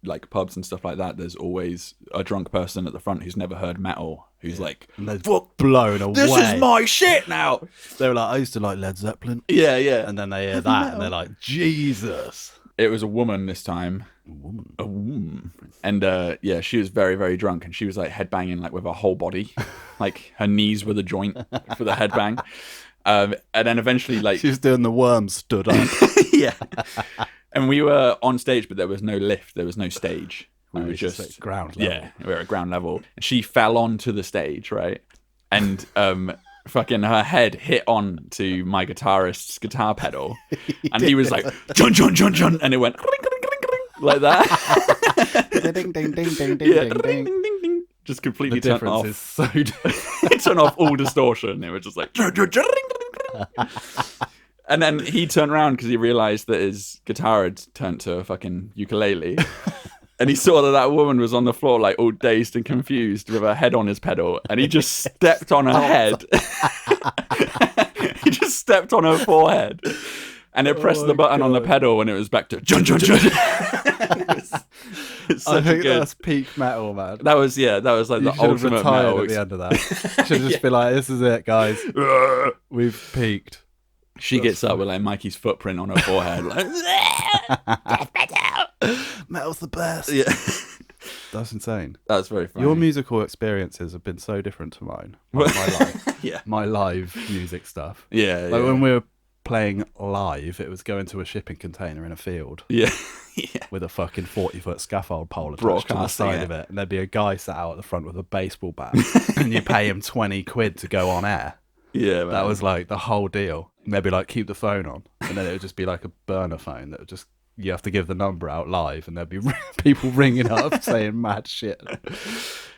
[SPEAKER 1] like pubs and stuff like that, there's always a drunk person at the front who's never heard metal, who's like,
[SPEAKER 2] And they're blown away.
[SPEAKER 1] "This is my shit now."
[SPEAKER 2] They were like, I used to like Led Zeppelin.
[SPEAKER 1] Yeah, yeah.
[SPEAKER 2] And then they hear that and they're like, Jesus.
[SPEAKER 1] It was a woman this time. A woman. And yeah, she was very, very drunk, and she was like headbanging like with her whole body. Like her knees were the joint for the headbang. And then eventually like
[SPEAKER 2] She was doing the worm stood up.
[SPEAKER 1] yeah. And we were on stage, but there was no lift. There was no stage. We were
[SPEAKER 2] just
[SPEAKER 1] just
[SPEAKER 2] at ground level.
[SPEAKER 1] Yeah, we were at ground level. And she fell onto the stage, right? And fucking her head hit on to my guitarist's guitar pedal, and he was like, "Jun jun jun jun," and it went like that.
[SPEAKER 2] Ding, ding, ding, ding, ding,
[SPEAKER 1] Yeah,
[SPEAKER 2] ding,
[SPEAKER 1] ding,
[SPEAKER 2] ding.
[SPEAKER 1] ding, ding. Just completely
[SPEAKER 2] The
[SPEAKER 1] turned
[SPEAKER 2] difference
[SPEAKER 1] off.
[SPEAKER 2] is so different.
[SPEAKER 1] Turn off all distortion. It was just like. And then he turned around because he realised that his guitar had turned to a fucking ukulele. And he saw that woman was on the floor, like, all dazed and confused with her head on his pedal. And he just stepped on her head. He just stepped on her forehead. And it pressed the button on the pedal, and it was back to jun jun jun. It's
[SPEAKER 2] I
[SPEAKER 1] such
[SPEAKER 2] think
[SPEAKER 1] good.
[SPEAKER 2] that's peak metal, man.
[SPEAKER 1] That was like
[SPEAKER 2] You
[SPEAKER 1] the
[SPEAKER 2] should have
[SPEAKER 1] ultimate
[SPEAKER 2] retired
[SPEAKER 1] metal.
[SPEAKER 2] at the end of that. Should just be like, this is it, guys. We've peaked.
[SPEAKER 1] She gets up with like Mikey's footprint on her forehead, like
[SPEAKER 2] Metal's the best.
[SPEAKER 1] yeah.
[SPEAKER 2] That's insane.
[SPEAKER 1] That's very funny.
[SPEAKER 2] Your musical experiences have been so different to mine. Like my live,
[SPEAKER 1] yeah,
[SPEAKER 2] my live music stuff.
[SPEAKER 1] yeah,
[SPEAKER 2] Like when we were playing live, it was going to a shipping container in a field
[SPEAKER 1] yeah, yeah.
[SPEAKER 2] with a fucking 40-foot scaffold pole attached to the
[SPEAKER 1] Broadcasting
[SPEAKER 2] side
[SPEAKER 1] it.
[SPEAKER 2] of it, and there'd be a guy sat out at the front with a baseball bat, and you pay him 20 quid to go on air.
[SPEAKER 1] Yeah, man.
[SPEAKER 2] That was like the whole deal. And they'd be like, keep the phone on, and then it would just be like a burner phone that would just, you have to give the number out live, and there'd be people ringing up saying mad shit.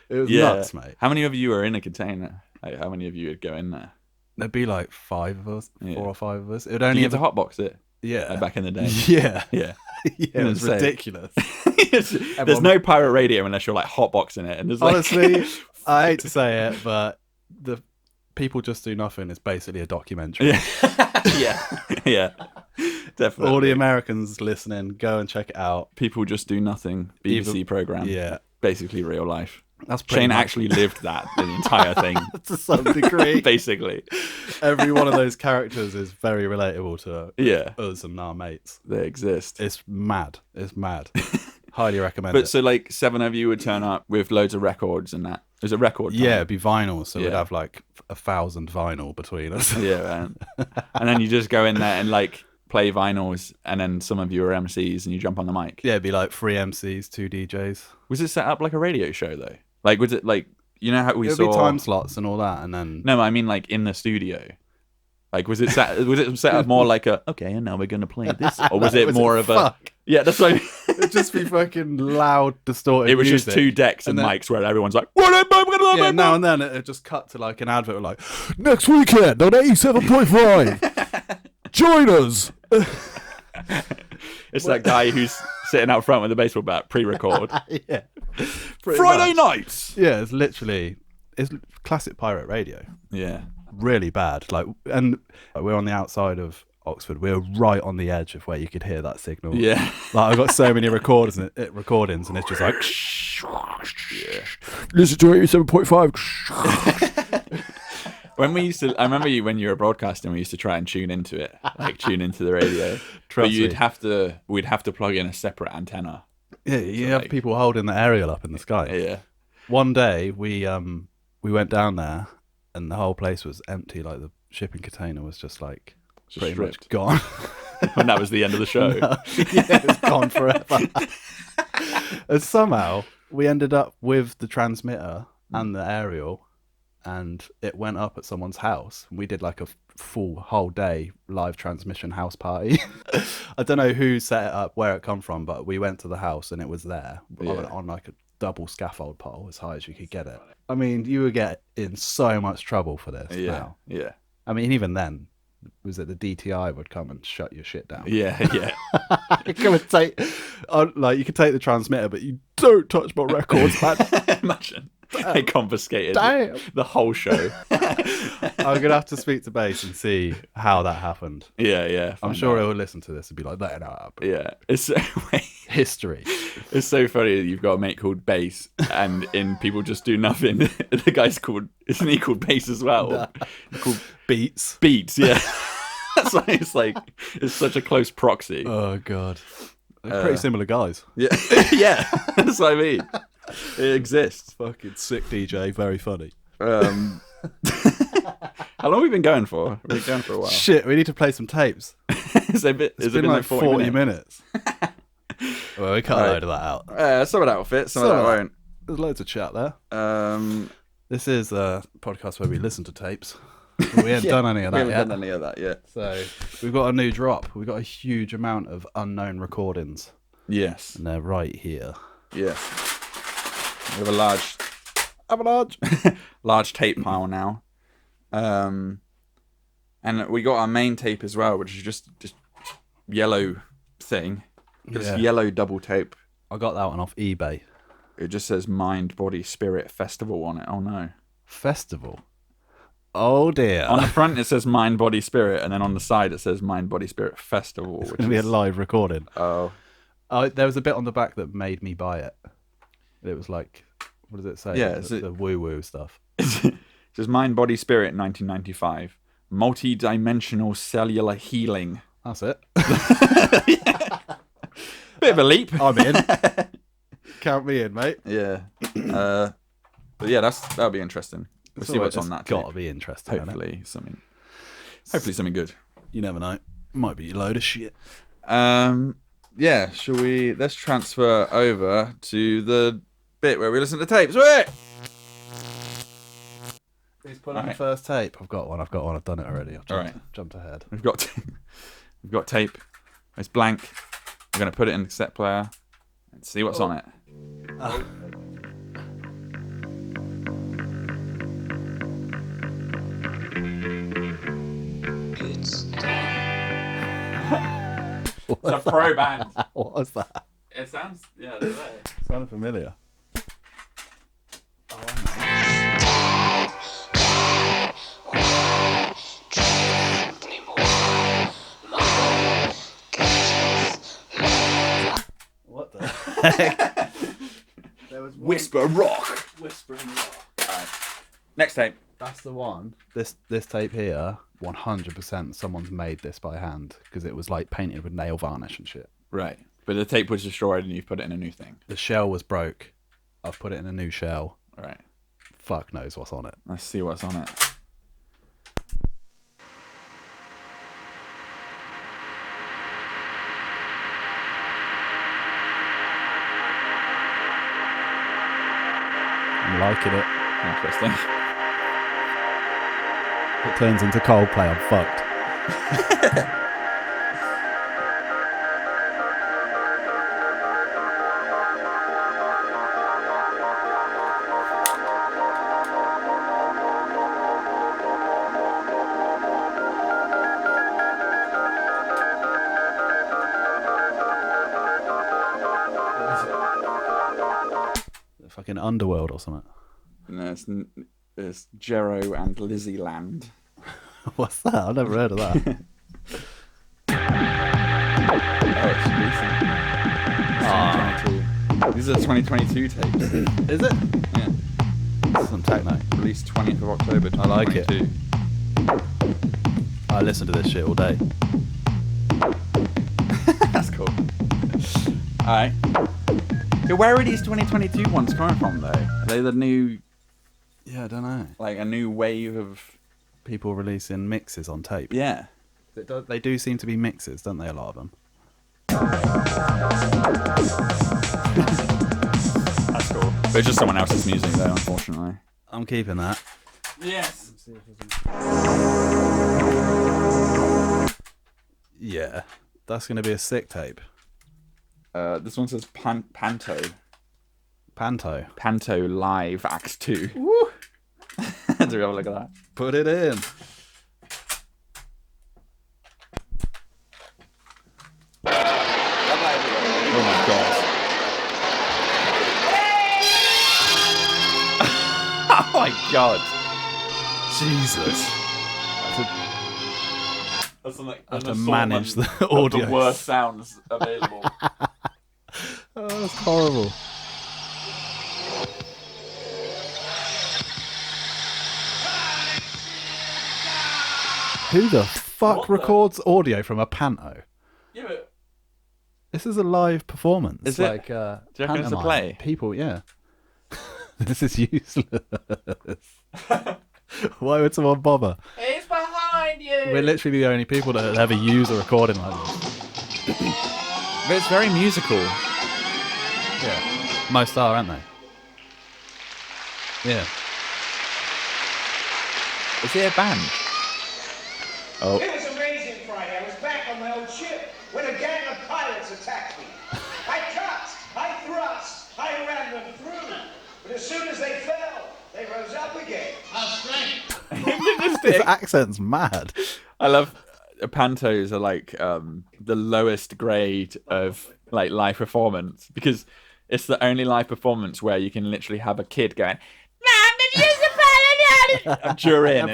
[SPEAKER 2] It was nuts, mate.
[SPEAKER 1] How many of you are in a container? Like, how many of you would go in there?
[SPEAKER 2] There'd be like 5 of us,
[SPEAKER 1] Yeah.
[SPEAKER 2] 4 or 5 of us. It would
[SPEAKER 1] Do
[SPEAKER 2] only
[SPEAKER 1] you get
[SPEAKER 2] ever,
[SPEAKER 1] to hotbox it?
[SPEAKER 2] yeah,
[SPEAKER 1] Back in the day.
[SPEAKER 2] yeah,
[SPEAKER 1] Yeah.
[SPEAKER 2] yeah. It was
[SPEAKER 1] Insane.
[SPEAKER 2] ridiculous.
[SPEAKER 1] There's no pirate radio unless you're like hotboxing it, and there's like
[SPEAKER 2] Honestly, I hate to say it, but the People Just Do Nothing is basically a documentary.
[SPEAKER 1] yeah, yeah, yeah, definitely.
[SPEAKER 2] All the Americans listening, go and check it out.
[SPEAKER 1] People Just Do Nothing BBC program.
[SPEAKER 2] Yeah,
[SPEAKER 1] Basically real life.
[SPEAKER 2] that's pretty
[SPEAKER 1] Shane
[SPEAKER 2] much
[SPEAKER 1] actually lived that the entire thing.
[SPEAKER 2] to some degree.
[SPEAKER 1] Basically,
[SPEAKER 2] Every one of those characters is very relatable to
[SPEAKER 1] yeah,
[SPEAKER 2] us and our mates.
[SPEAKER 1] they exist.
[SPEAKER 2] It's mad. It's mad. Highly recommend
[SPEAKER 1] But
[SPEAKER 2] it.
[SPEAKER 1] so like 7 of you would turn up with loads of records and that. It was a record. time.
[SPEAKER 2] Yeah, it'd be vinyl, so we'd
[SPEAKER 1] Yeah.
[SPEAKER 2] have like 1,000 vinyl between us.
[SPEAKER 1] Yeah, man. And then you just go in there and like play vinyls, and then some of you are MCs and you jump on the mic.
[SPEAKER 2] Yeah, it'd be like 3 MCs, 2 DJs.
[SPEAKER 1] Was it set up like a radio show though? Like was it like, you know how we
[SPEAKER 2] It'd
[SPEAKER 1] saw
[SPEAKER 2] be time slots and all that, and then
[SPEAKER 1] No, I mean like in the studio. Like was it set up more like a okay, and now we're gonna play this, or was it more of a
[SPEAKER 2] fuck?
[SPEAKER 1] yeah? That's what I mean.
[SPEAKER 2] It'd just be fucking loud, distorted.
[SPEAKER 1] It was
[SPEAKER 2] music.
[SPEAKER 1] just 2 decks and
[SPEAKER 2] then-
[SPEAKER 1] mics where everyone's like,
[SPEAKER 2] Yeah, now and then it'd just cut to like an advert like, next weekend on 87.5. Join us.
[SPEAKER 1] It's that guy who's sitting out front with a baseball bat, pre-record.
[SPEAKER 2] Yeah. Pretty
[SPEAKER 1] Friday
[SPEAKER 2] much.
[SPEAKER 1] nights.
[SPEAKER 2] Yeah, it's classic pirate radio.
[SPEAKER 1] Yeah.
[SPEAKER 2] Really bad. And we're on the outside of Oxford. We're right on the edge of where you could hear that signal.
[SPEAKER 1] Yeah.
[SPEAKER 2] Like I've got so many recordings and it's just like listen to 87.5.
[SPEAKER 1] When we used to, I remember when you were broadcasting, we used to try and tune into it, like tune into the radio.
[SPEAKER 2] Trust
[SPEAKER 1] but
[SPEAKER 2] me.
[SPEAKER 1] we'd have to plug in a separate antenna.
[SPEAKER 2] Yeah, you have people holding the aerial up in the sky.
[SPEAKER 1] Yeah.
[SPEAKER 2] One day we went down there and the whole place was empty. Like the shipping container was just like pretty
[SPEAKER 1] stripped.
[SPEAKER 2] much gone.
[SPEAKER 1] And that was the end of the show.
[SPEAKER 2] No, yeah, it was gone forever. And somehow we ended up with the transmitter and the aerial, and it went up at someone's house. We did like a full whole day live transmission house party. I don't know who set it up, where it come from, but we went to the house and it was there on like a double scaffold pole as high as you could get it. I mean, you would get in so much trouble for this now.
[SPEAKER 1] Yeah.
[SPEAKER 2] I mean, even then, was it the DTI would come and shut your shit down?
[SPEAKER 1] Yeah.
[SPEAKER 2] Come and take, like, you can take the transmitter, but you don't touch my records, man.
[SPEAKER 1] Imagine. They confiscated
[SPEAKER 2] Damn.
[SPEAKER 1] the whole show.
[SPEAKER 2] I'm gonna have to speak to Bass and see how that happened.
[SPEAKER 1] Yeah.
[SPEAKER 2] I'm sure he'll listen to this and be like, "That ain't how it happened."
[SPEAKER 1] Yeah. It's so,
[SPEAKER 2] History.
[SPEAKER 1] it's so funny that you've got a mate called Bass, and in People Just Do Nothing, the guy's called, isn't he called Bass as well?
[SPEAKER 2] Nah.
[SPEAKER 1] Called
[SPEAKER 2] Beats.
[SPEAKER 1] Beats, yeah. That's why it's like, it's such a close proxy.
[SPEAKER 2] Oh god, they're pretty similar guys.
[SPEAKER 1] Yeah. Yeah. That's what I mean. It exists.
[SPEAKER 2] Fucking sick DJ, very funny.
[SPEAKER 1] How long have we been going for? We've been going for a while.
[SPEAKER 2] Shit, we need to play some tapes.
[SPEAKER 1] Has it been like 40
[SPEAKER 2] minutes? Well, we cut a load of that out.
[SPEAKER 1] Some of that will fit, some of that won't.
[SPEAKER 2] There's loads of chat there.
[SPEAKER 1] Um,
[SPEAKER 2] This is a podcast where we listen to tapes. We haven't done any of that
[SPEAKER 1] we
[SPEAKER 2] yet.
[SPEAKER 1] haven't done any of that yet.
[SPEAKER 2] So we've got a new drop. We've got a huge amount of unknown recordings,
[SPEAKER 1] Yes.
[SPEAKER 2] and they're right here.
[SPEAKER 1] Yes. We have a large
[SPEAKER 2] Avalanche.
[SPEAKER 1] large tape pile now. And we got our main tape as well, which is just yellow thing. Just yellow double tape.
[SPEAKER 2] I got that one off eBay.
[SPEAKER 1] It just says Mind, Body, Spirit Festival on it. Oh no.
[SPEAKER 2] Festival. Oh dear.
[SPEAKER 1] On the front it says Mind, Body, Spirit, and then on the side it says Mind, Body, Spirit Festival.
[SPEAKER 2] It's going to be a live recording.
[SPEAKER 1] Oh.
[SPEAKER 2] There was a bit on the back that made me buy it. It was like, what does it say?
[SPEAKER 1] Yeah,
[SPEAKER 2] the woo-woo stuff.
[SPEAKER 1] It says Mind, Body, Spirit 1995. Multi-dimensional cellular healing.
[SPEAKER 2] That's it.
[SPEAKER 1] Bit of a leap.
[SPEAKER 2] I'm in. Count me in, mate.
[SPEAKER 1] Yeah. But yeah, that'll be interesting. We'll see what's on that.
[SPEAKER 2] Got to be interesting.
[SPEAKER 1] Hopefully something good.
[SPEAKER 2] You never know. Might be a load of shit.
[SPEAKER 1] Yeah, let's transfer over to the bit where we listen to tapes. Wait!
[SPEAKER 2] Who's put on the first tape? I've got one. I've done it already. I've jumped ahead.
[SPEAKER 1] We've got tape. It's blank. We're going to put it in the cassette player and see what's on it. It's a pro band.
[SPEAKER 2] What was that?
[SPEAKER 1] It sounds,
[SPEAKER 2] Sounded familiar. What the heck? There was
[SPEAKER 1] Whisper Rock.
[SPEAKER 2] Whispering Rock.
[SPEAKER 1] Alright. Next tape.
[SPEAKER 2] That's the one. This tape here, 100% someone's made this by hand because it was like painted with nail varnish and shit.
[SPEAKER 1] Right. But the tape was destroyed and you've put it in a new thing.
[SPEAKER 2] The shell was broke. I've put it in a new shell.
[SPEAKER 1] Right.
[SPEAKER 2] Fuck knows what's on it.
[SPEAKER 1] Let's see what's on it.
[SPEAKER 2] I'm liking it.
[SPEAKER 1] Interesting.
[SPEAKER 2] It turns into Coldplay. I'm fucked. fucking Underworld or something.
[SPEAKER 1] No, it's Jero and Lizzie Land.
[SPEAKER 2] What's that? I've never heard of that.
[SPEAKER 1] Oh, it's recent. These are 2022 tapes.
[SPEAKER 2] Is it?
[SPEAKER 1] Yeah.
[SPEAKER 2] Some techno.
[SPEAKER 1] Released 20th of October 2022.
[SPEAKER 2] I like it. I listen to this shit all day.
[SPEAKER 1] That's cool. Alright. Yeah, where are these 2022 ones coming from, though? Are they the new...
[SPEAKER 2] Yeah, I don't know.
[SPEAKER 1] Like, a new wave of...
[SPEAKER 2] People releasing mixes on tape.
[SPEAKER 1] Yeah.
[SPEAKER 2] They do seem to be mixes, don't they, a lot of them?
[SPEAKER 1] That's cool. But it's just someone else's music, though, unfortunately.
[SPEAKER 2] I'm keeping that.
[SPEAKER 1] Yes.
[SPEAKER 2] Yeah. That's going to be a sick tape.
[SPEAKER 1] This one says Panto.
[SPEAKER 2] Panto.
[SPEAKER 1] Panto Live Act 2. Woo! Do we have a look at that?
[SPEAKER 2] Put it in.
[SPEAKER 1] Oh my god. Oh my god.
[SPEAKER 2] Jesus.
[SPEAKER 1] That's like
[SPEAKER 2] I have to manage the audio.
[SPEAKER 1] The worst sounds available.
[SPEAKER 2] Oh, that's horrible. Who the fuck records audio from a panto?
[SPEAKER 1] Yeah, but
[SPEAKER 2] This is a live performance.
[SPEAKER 1] Is it?
[SPEAKER 2] Like,
[SPEAKER 1] do you reckon it's a
[SPEAKER 2] pantomime.
[SPEAKER 1] play?
[SPEAKER 2] People, yeah. This is useless. Why would someone bother?
[SPEAKER 1] It's behind you.
[SPEAKER 2] We're literally the only people that ever use a recording like this.
[SPEAKER 1] But it's very musical.
[SPEAKER 2] Yeah. Most are, aren't they? Yeah.
[SPEAKER 1] Is it a band? Oh.
[SPEAKER 4] It was amazing Friday. I was back on my old ship when a gang of pirates attacked me. I cut, I thrust, I ran them through. But as soon as they fell, they rose up again. Our strength.
[SPEAKER 2] His accent's mad.
[SPEAKER 1] I love pantos are like the lowest grade of like live performance because it's the only live performance where you can literally have a kid going during and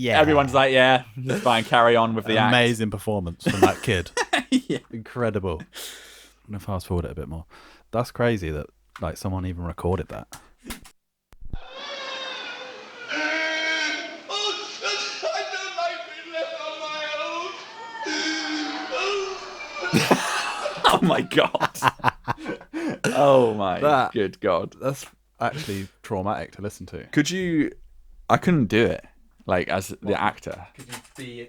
[SPEAKER 1] everyone's like yeah, just fine, carry on with the act.
[SPEAKER 2] Amazing performance from that kid.
[SPEAKER 1] Yeah.
[SPEAKER 2] Incredible. I'm gonna fast forward it a bit more. That's crazy that like someone even recorded that.
[SPEAKER 1] Oh my god. Oh my good god.
[SPEAKER 2] That's actually traumatic to listen to.
[SPEAKER 1] Could you... I couldn't do it, like, as the actor.
[SPEAKER 2] Could you be...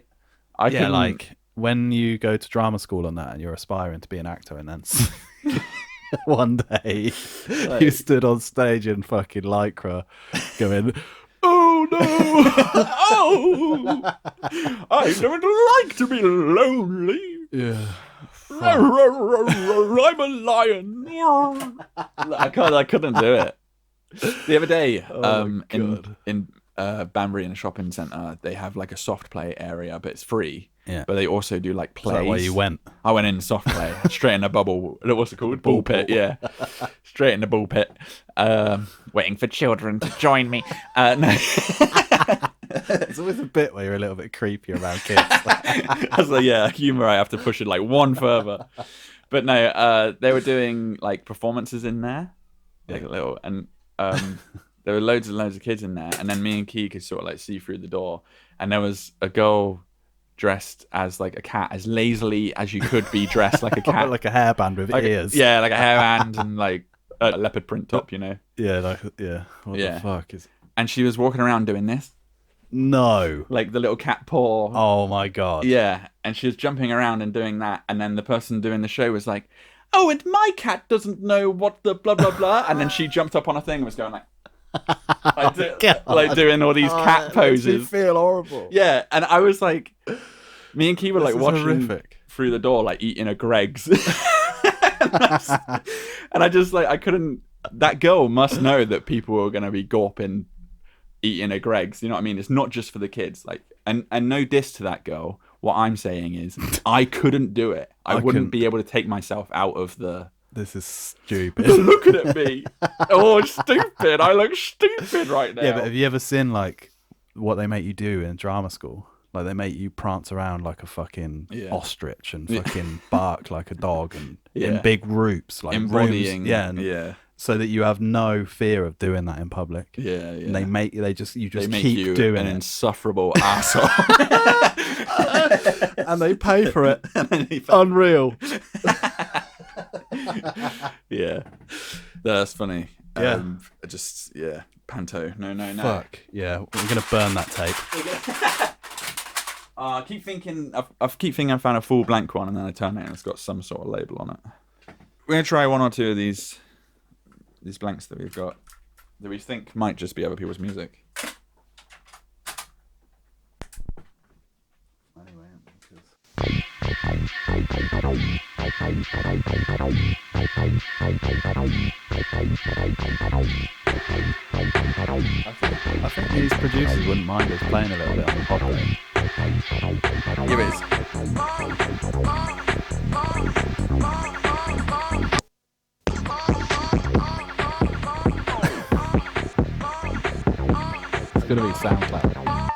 [SPEAKER 1] I
[SPEAKER 2] yeah,
[SPEAKER 1] couldn't...
[SPEAKER 2] like, when you go to drama school and that, and you're aspiring to be an actor, and then one day you stood on stage in fucking Lycra going, oh no!
[SPEAKER 1] Oh! I don't like to be lonely.
[SPEAKER 2] Yeah.
[SPEAKER 1] I'm a lion. I couldn't do it. The other day, in Banbury in a shopping centre, they have like a soft play area, but it's free.
[SPEAKER 2] Yeah.
[SPEAKER 1] But they also do like plays.
[SPEAKER 2] Is that where you went?
[SPEAKER 1] I went in soft play, straight in the bubble. What's it called? Ball pit. Yeah, straight in the ball pit. Waiting for children to join me. No.
[SPEAKER 2] It's always a bit where you're a little bit creepy around kids.
[SPEAKER 1] I was like, yeah, humour. I have to push it like one further. But no, they were doing like performances in there, like a little, and there were loads and loads of kids in there. And then me and Key could sort of like see through the door, and there was a girl dressed as like a cat, as lazily as you could be dressed like a cat,
[SPEAKER 2] like a hairband with
[SPEAKER 1] like,
[SPEAKER 2] ears.
[SPEAKER 1] Yeah, like a hairband and like a leopard print top, you know.
[SPEAKER 2] Yeah, like yeah. What the fuck is?
[SPEAKER 1] And she was walking around doing this.
[SPEAKER 2] No.
[SPEAKER 1] Like the little cat paw.
[SPEAKER 2] Oh my god.
[SPEAKER 1] Yeah, and she was jumping around and doing that, and then the person doing the show was like, "Oh, and my cat doesn't know what the blah blah blah," and then she jumped up on a thing and was going like, like doing all these cat poses.
[SPEAKER 2] Makes me feel horrible.
[SPEAKER 1] Yeah, and I was like, me and Key were like watching
[SPEAKER 2] horrific.
[SPEAKER 1] through the door, like eating a Greg's, and I just like I couldn't. That girl must know that people are gonna be gawping, eating a Greg's. You know what I mean? It's not just for the kids. Like, and no diss to that girl. What I'm saying is, I couldn't do it. I wouldn't be able to take myself out of the
[SPEAKER 2] This is stupid.
[SPEAKER 1] Looking at me. Oh, stupid. I look stupid right now.
[SPEAKER 2] Yeah, but have you ever seen like what they make you do in drama school? Like they make you prance around like a fucking ostrich and fucking bark like a dog and in big groups, like
[SPEAKER 1] embodying.
[SPEAKER 2] Rooms,
[SPEAKER 1] yeah.
[SPEAKER 2] So that you have no fear of doing that in public.
[SPEAKER 1] Yeah, yeah.
[SPEAKER 2] And they make you just
[SPEAKER 1] make
[SPEAKER 2] keep
[SPEAKER 1] you
[SPEAKER 2] doing
[SPEAKER 1] an
[SPEAKER 2] it.
[SPEAKER 1] insufferable asshole.
[SPEAKER 2] And they pay for it. Unreal.
[SPEAKER 1] Yeah. That's funny.
[SPEAKER 2] Yeah.
[SPEAKER 1] Panto. No.
[SPEAKER 2] Fuck. Yeah, we're gonna burn that tape.
[SPEAKER 1] I keep thinking I found a full blank one, and then I turn it and it's got some sort of label on it. We're gonna try one or two of these blanks that we've got that we think might just be other people's music.
[SPEAKER 2] Anyway, I think these producers wouldn't mind us playing a little bit on the pod though.
[SPEAKER 1] Yeah, but
[SPEAKER 2] It's gonna be SoundCloud.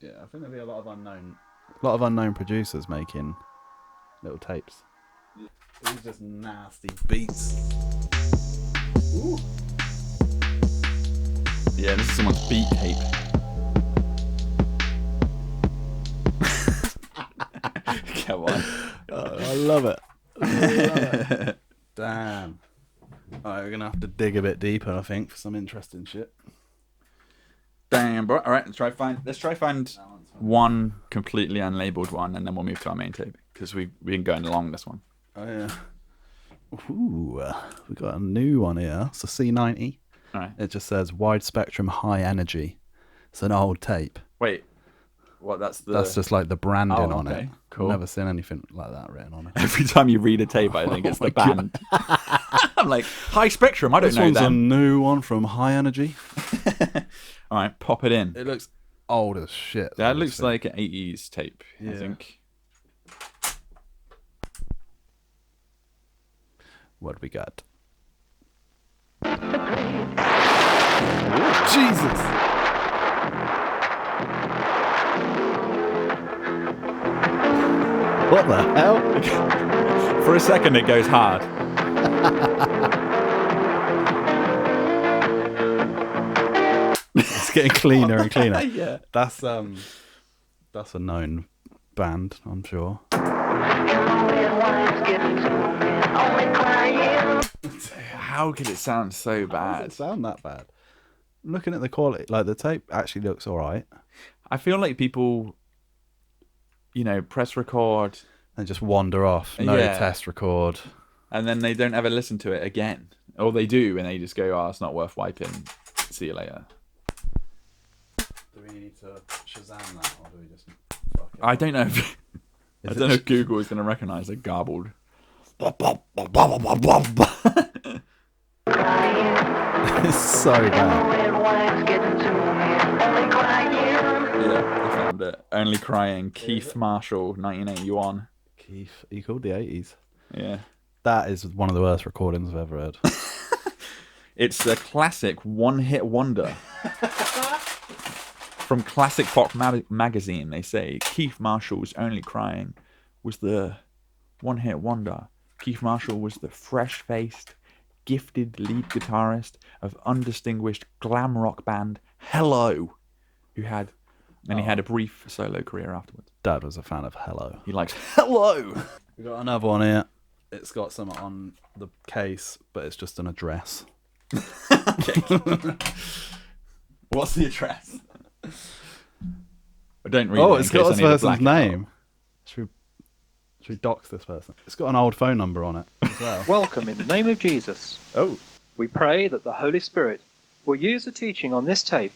[SPEAKER 2] Yeah, I think there'll be a lot of unknown producers making little tapes. These just nasty beats. Ooh.
[SPEAKER 1] Yeah, this is someone's beat tape. Come on.
[SPEAKER 2] I love it. Damn. Alright, we're gonna have to dig a bit deeper, I think, for some interesting shit.
[SPEAKER 1] Damn, bro. All right, let's try find one completely unlabeled one, and then we'll move to our main tape because we've been going along this one.
[SPEAKER 2] Oh yeah. Ooh, we got a new one here. It's a C90.
[SPEAKER 1] All right.
[SPEAKER 2] It just says wide spectrum high energy. It's an old tape.
[SPEAKER 1] Wait. What? That's
[SPEAKER 2] just like the branding on
[SPEAKER 1] okay.
[SPEAKER 2] it.
[SPEAKER 1] Cool.
[SPEAKER 2] I've never seen anything like that written on it.
[SPEAKER 1] Every time you read a tape, I think it's the band. I'm like, High Spectrum. I don't
[SPEAKER 2] This
[SPEAKER 1] know
[SPEAKER 2] one's a
[SPEAKER 1] them.
[SPEAKER 2] new one from High Energy.
[SPEAKER 1] All right, pop it in.
[SPEAKER 2] It looks old as shit.
[SPEAKER 1] That looks like an 80s tape, I
[SPEAKER 2] Yeah.
[SPEAKER 1] think.
[SPEAKER 2] What we got? Jesus! What the hell?
[SPEAKER 1] For a second, it goes hard.
[SPEAKER 2] It's getting cleaner and cleaner.
[SPEAKER 1] Yeah.
[SPEAKER 2] That's a known band, I'm sure.
[SPEAKER 1] How could it sound so
[SPEAKER 2] How
[SPEAKER 1] bad?
[SPEAKER 2] does it sound that bad? I'm looking at the quality. Like the tape actually looks all right.
[SPEAKER 1] I feel like people, press record
[SPEAKER 2] And just wander off. No
[SPEAKER 1] Yeah.
[SPEAKER 2] test record.
[SPEAKER 1] and then they don't ever listen to it again. Or they do and they just go, oh, it's not worth wiping. See you later.
[SPEAKER 2] Do we need to Shazam that, or do we just?
[SPEAKER 1] I don't know if I
[SPEAKER 2] Is
[SPEAKER 1] don't
[SPEAKER 2] it-
[SPEAKER 1] know if Google is going to recognize a garbled.
[SPEAKER 2] It's so bad.
[SPEAKER 1] Yeah, I found it. Only Crying, Keith Marshall, 1981.
[SPEAKER 2] Keith, you called the 80s.
[SPEAKER 1] Yeah.
[SPEAKER 2] That is one of the worst recordings I've ever heard.
[SPEAKER 1] It's a classic one-hit wonder. From Classic Pop magazine, they say Keith Marshall's Only Crying was the one-hit wonder. Keith Marshall was the fresh-faced, gifted lead guitarist of undistinguished glam rock band Hello, he had a brief solo career afterwards.
[SPEAKER 2] Dad was a fan of Hello.
[SPEAKER 1] He likes Hello.
[SPEAKER 2] We got another one here. It's got something on the case, but it's just an address.
[SPEAKER 1] What's the address? I don't read
[SPEAKER 2] Oh,
[SPEAKER 1] it in
[SPEAKER 2] it's
[SPEAKER 1] case
[SPEAKER 2] got
[SPEAKER 1] I
[SPEAKER 2] this
[SPEAKER 1] need to
[SPEAKER 2] person's
[SPEAKER 1] black it out.
[SPEAKER 2] name. Should we dox this person? It's got an old phone number on it as well.
[SPEAKER 5] Welcome in the name of Jesus.
[SPEAKER 2] Oh,
[SPEAKER 5] We pray that the Holy Spirit will use the teaching on this tape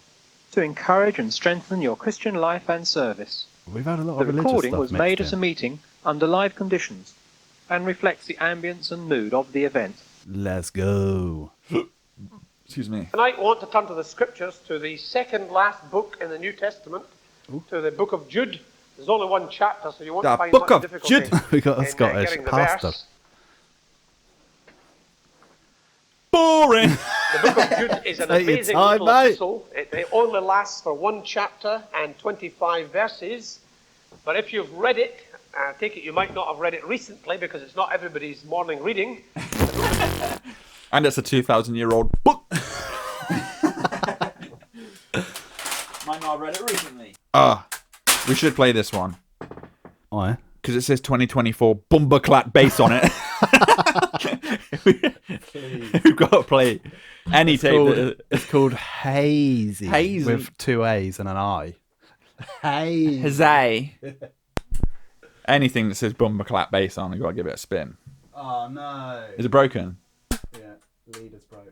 [SPEAKER 5] to encourage and strengthen your Christian life and service.
[SPEAKER 2] we've had a lot
[SPEAKER 5] The
[SPEAKER 2] of religious
[SPEAKER 5] recording
[SPEAKER 2] stuff
[SPEAKER 5] was
[SPEAKER 2] mixed
[SPEAKER 5] made at a
[SPEAKER 2] in.
[SPEAKER 5] meeting under live conditions and reflects the ambience and mood of the event.
[SPEAKER 2] Let's go.
[SPEAKER 1] Excuse me.
[SPEAKER 6] Tonight we want to turn to the scriptures, to the second last book in the New Testament, to the book of Jude, There's only one chapter, so you won't
[SPEAKER 1] The
[SPEAKER 6] find
[SPEAKER 1] Book
[SPEAKER 6] much
[SPEAKER 1] of
[SPEAKER 6] difficulty
[SPEAKER 1] Jude.
[SPEAKER 2] We got a
[SPEAKER 6] in
[SPEAKER 2] Scottish
[SPEAKER 6] getting the
[SPEAKER 2] pastor.
[SPEAKER 6] verse.
[SPEAKER 1] Boring.
[SPEAKER 6] The Book of Jude is an
[SPEAKER 2] Take your
[SPEAKER 6] amazing
[SPEAKER 2] time,
[SPEAKER 6] little
[SPEAKER 2] mate.
[SPEAKER 6] epistle. It only lasts for one chapter and 25 verses. But if you've read it, I take it you might not have read it recently because it's not everybody's morning reading.
[SPEAKER 1] And it's a 2,000-year-old book. Might not have read it recently. We should play this one.
[SPEAKER 2] Why?
[SPEAKER 1] Because it says 2024 Bumberclat bass on it. We've got to play any tape.
[SPEAKER 2] It's called Hazy.
[SPEAKER 1] Hazy.
[SPEAKER 2] With 2 A's and an I. Hazy.
[SPEAKER 1] Huzzay. Anything that says Bumberclat bass on, we've got to give it a spin.
[SPEAKER 2] Oh, no.
[SPEAKER 1] Is it broken?
[SPEAKER 2] Yeah, leader's broke.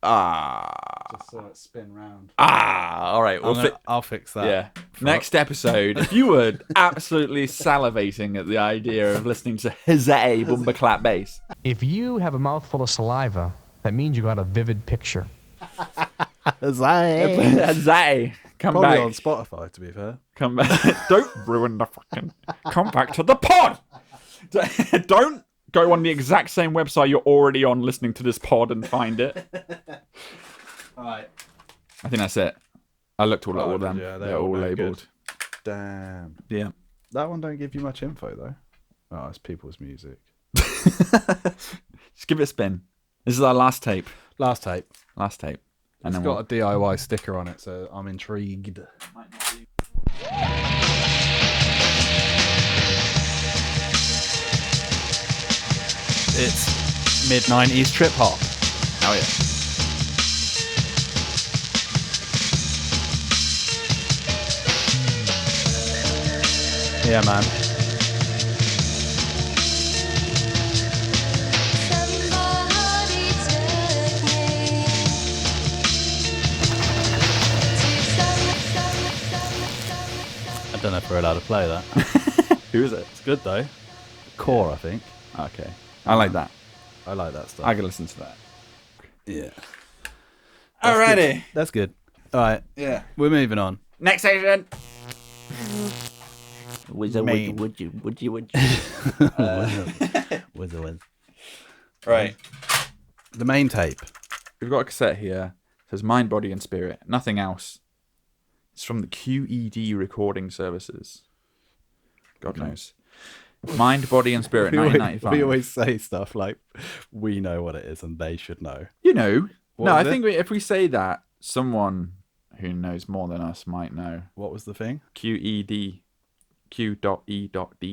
[SPEAKER 1] Just
[SPEAKER 2] So it spin round.
[SPEAKER 1] all right.
[SPEAKER 2] I'll fix that.
[SPEAKER 1] Yeah. Next episode, if you were absolutely salivating at the idea of listening to Huzzay Bumberclat bass.
[SPEAKER 7] If you have a mouthful of saliva, that means you got a vivid picture.
[SPEAKER 1] Huzzay. Come
[SPEAKER 2] Probably
[SPEAKER 1] back.
[SPEAKER 2] on Spotify, to be fair.
[SPEAKER 1] Come back. Don't ruin the fucking. Come back to the pod. Don't go on the exact same website you're already on listening to this pod and find it.
[SPEAKER 2] All right.
[SPEAKER 1] I think that's it. I looked all at all of them.
[SPEAKER 2] yeah,
[SPEAKER 1] they're all
[SPEAKER 2] no
[SPEAKER 1] labelled.
[SPEAKER 2] Damn.
[SPEAKER 1] Yeah.
[SPEAKER 2] That one don't give you much info, though. Oh, it's people's music.
[SPEAKER 1] Just give it a spin. This is our last tape.
[SPEAKER 2] Last tape.
[SPEAKER 1] Last tape. And
[SPEAKER 2] It's
[SPEAKER 1] then
[SPEAKER 2] got a DIY sticker on it, so I'm intrigued. It's mid-90s trip hop.
[SPEAKER 1] Oh yeah.
[SPEAKER 2] Yeah, man. I don't know if we're allowed to play that.
[SPEAKER 1] Who is it?
[SPEAKER 2] It's good, though. Core, I think.
[SPEAKER 1] Okay. I like that.
[SPEAKER 2] I like that stuff.
[SPEAKER 1] I can listen to that.
[SPEAKER 2] Yeah.
[SPEAKER 1] Alrighty.
[SPEAKER 2] That's good. All right.
[SPEAKER 1] Yeah.
[SPEAKER 2] We're moving on.
[SPEAKER 1] Next station.
[SPEAKER 2] Would you?
[SPEAKER 1] Right.
[SPEAKER 2] The main tape.
[SPEAKER 1] We've got a cassette here. It says Mind, Body and Spirit. Nothing else. It's from the QED recording services. God knows. Mind, Body and Spirit, 1995.
[SPEAKER 2] We always say stuff like, we know what it is and they should know.
[SPEAKER 1] You know.
[SPEAKER 2] What
[SPEAKER 1] No, I
[SPEAKER 2] is it?
[SPEAKER 1] think if we say that, someone who knows more than us might know.
[SPEAKER 2] What was the thing?
[SPEAKER 1] QED. Q.E.D.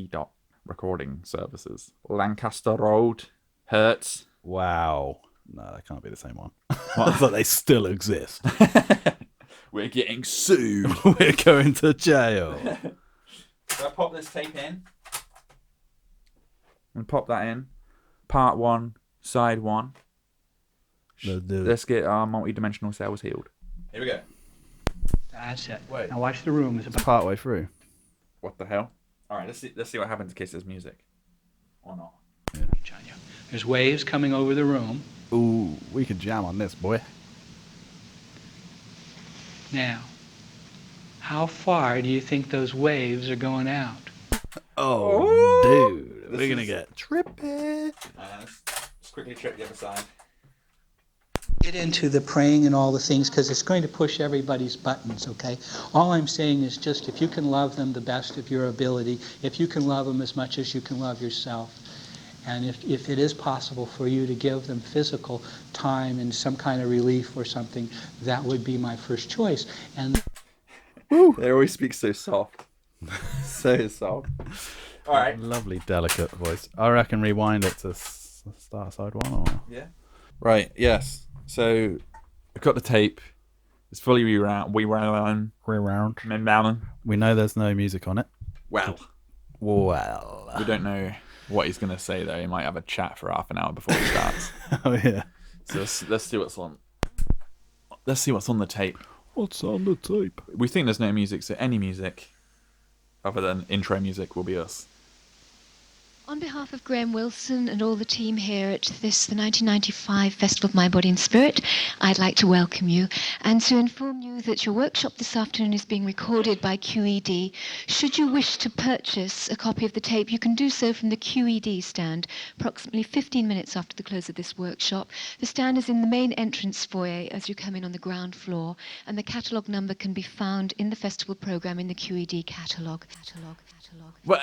[SPEAKER 1] recording services. Lancaster Road. Hertz.
[SPEAKER 2] Wow. No, that can't be the same one. I thought they still exist.
[SPEAKER 1] We're getting sued.
[SPEAKER 2] We're going to jail.
[SPEAKER 1] So I pop this tape in. And pop that in. Part 1, side 1. Let's get our multi-dimensional cells healed. Here we go.
[SPEAKER 8] That's it.
[SPEAKER 1] Wait.
[SPEAKER 8] Now watch the room. It's
[SPEAKER 2] It's
[SPEAKER 8] about
[SPEAKER 2] part way through.
[SPEAKER 1] What the hell? All right, let's see what happens in case there's music. Or not.
[SPEAKER 8] on you. There's waves coming over the room.
[SPEAKER 2] Ooh, we could jam on this, boy.
[SPEAKER 8] Now, how far do you think those waves are going out?
[SPEAKER 2] Oh, dude.
[SPEAKER 1] This
[SPEAKER 2] We're going to
[SPEAKER 1] is-
[SPEAKER 2] get trippy.
[SPEAKER 1] Let's quickly trip the other side.
[SPEAKER 8] Get into the praying and all the things because it's going to push everybody's buttons, okay? All I'm saying is just if you can love them the best of your ability, if you can love them as much as you can love yourself, and if it is possible for you to give them physical time and some kind of relief or something, that would be my first choice. And
[SPEAKER 1] They always speak so soft. So soft. All right.
[SPEAKER 2] Lovely, delicate voice. I reckon rewind it to start side one. Or...
[SPEAKER 1] Yeah. Right, yes. So, I've got the tape. It's fully rewound.
[SPEAKER 2] Rewound. We know there's no music on it.
[SPEAKER 1] Well,
[SPEAKER 2] Well.
[SPEAKER 1] we don't know what he's going to say, though. He might have a chat for half an hour before he starts.
[SPEAKER 2] Oh, yeah.
[SPEAKER 1] So, let's see what's on. Let's see what's on the tape.
[SPEAKER 2] What's on the tape?
[SPEAKER 1] We think there's no music, so any music other than intro music will be us.
[SPEAKER 9] On behalf of Graham Wilson and all the team here at the 1995 Festival of My Body and Spirit, I'd like to welcome you and to inform you that your workshop this afternoon is being recorded by QED. Should you wish to purchase a copy of the tape, you can do so from the QED stand approximately 15 minutes after the close of this workshop. The stand is in the main entrance foyer as you come in on the ground floor, and the catalogue number can be found in the festival programme in the QED catalogue.
[SPEAKER 1] Well,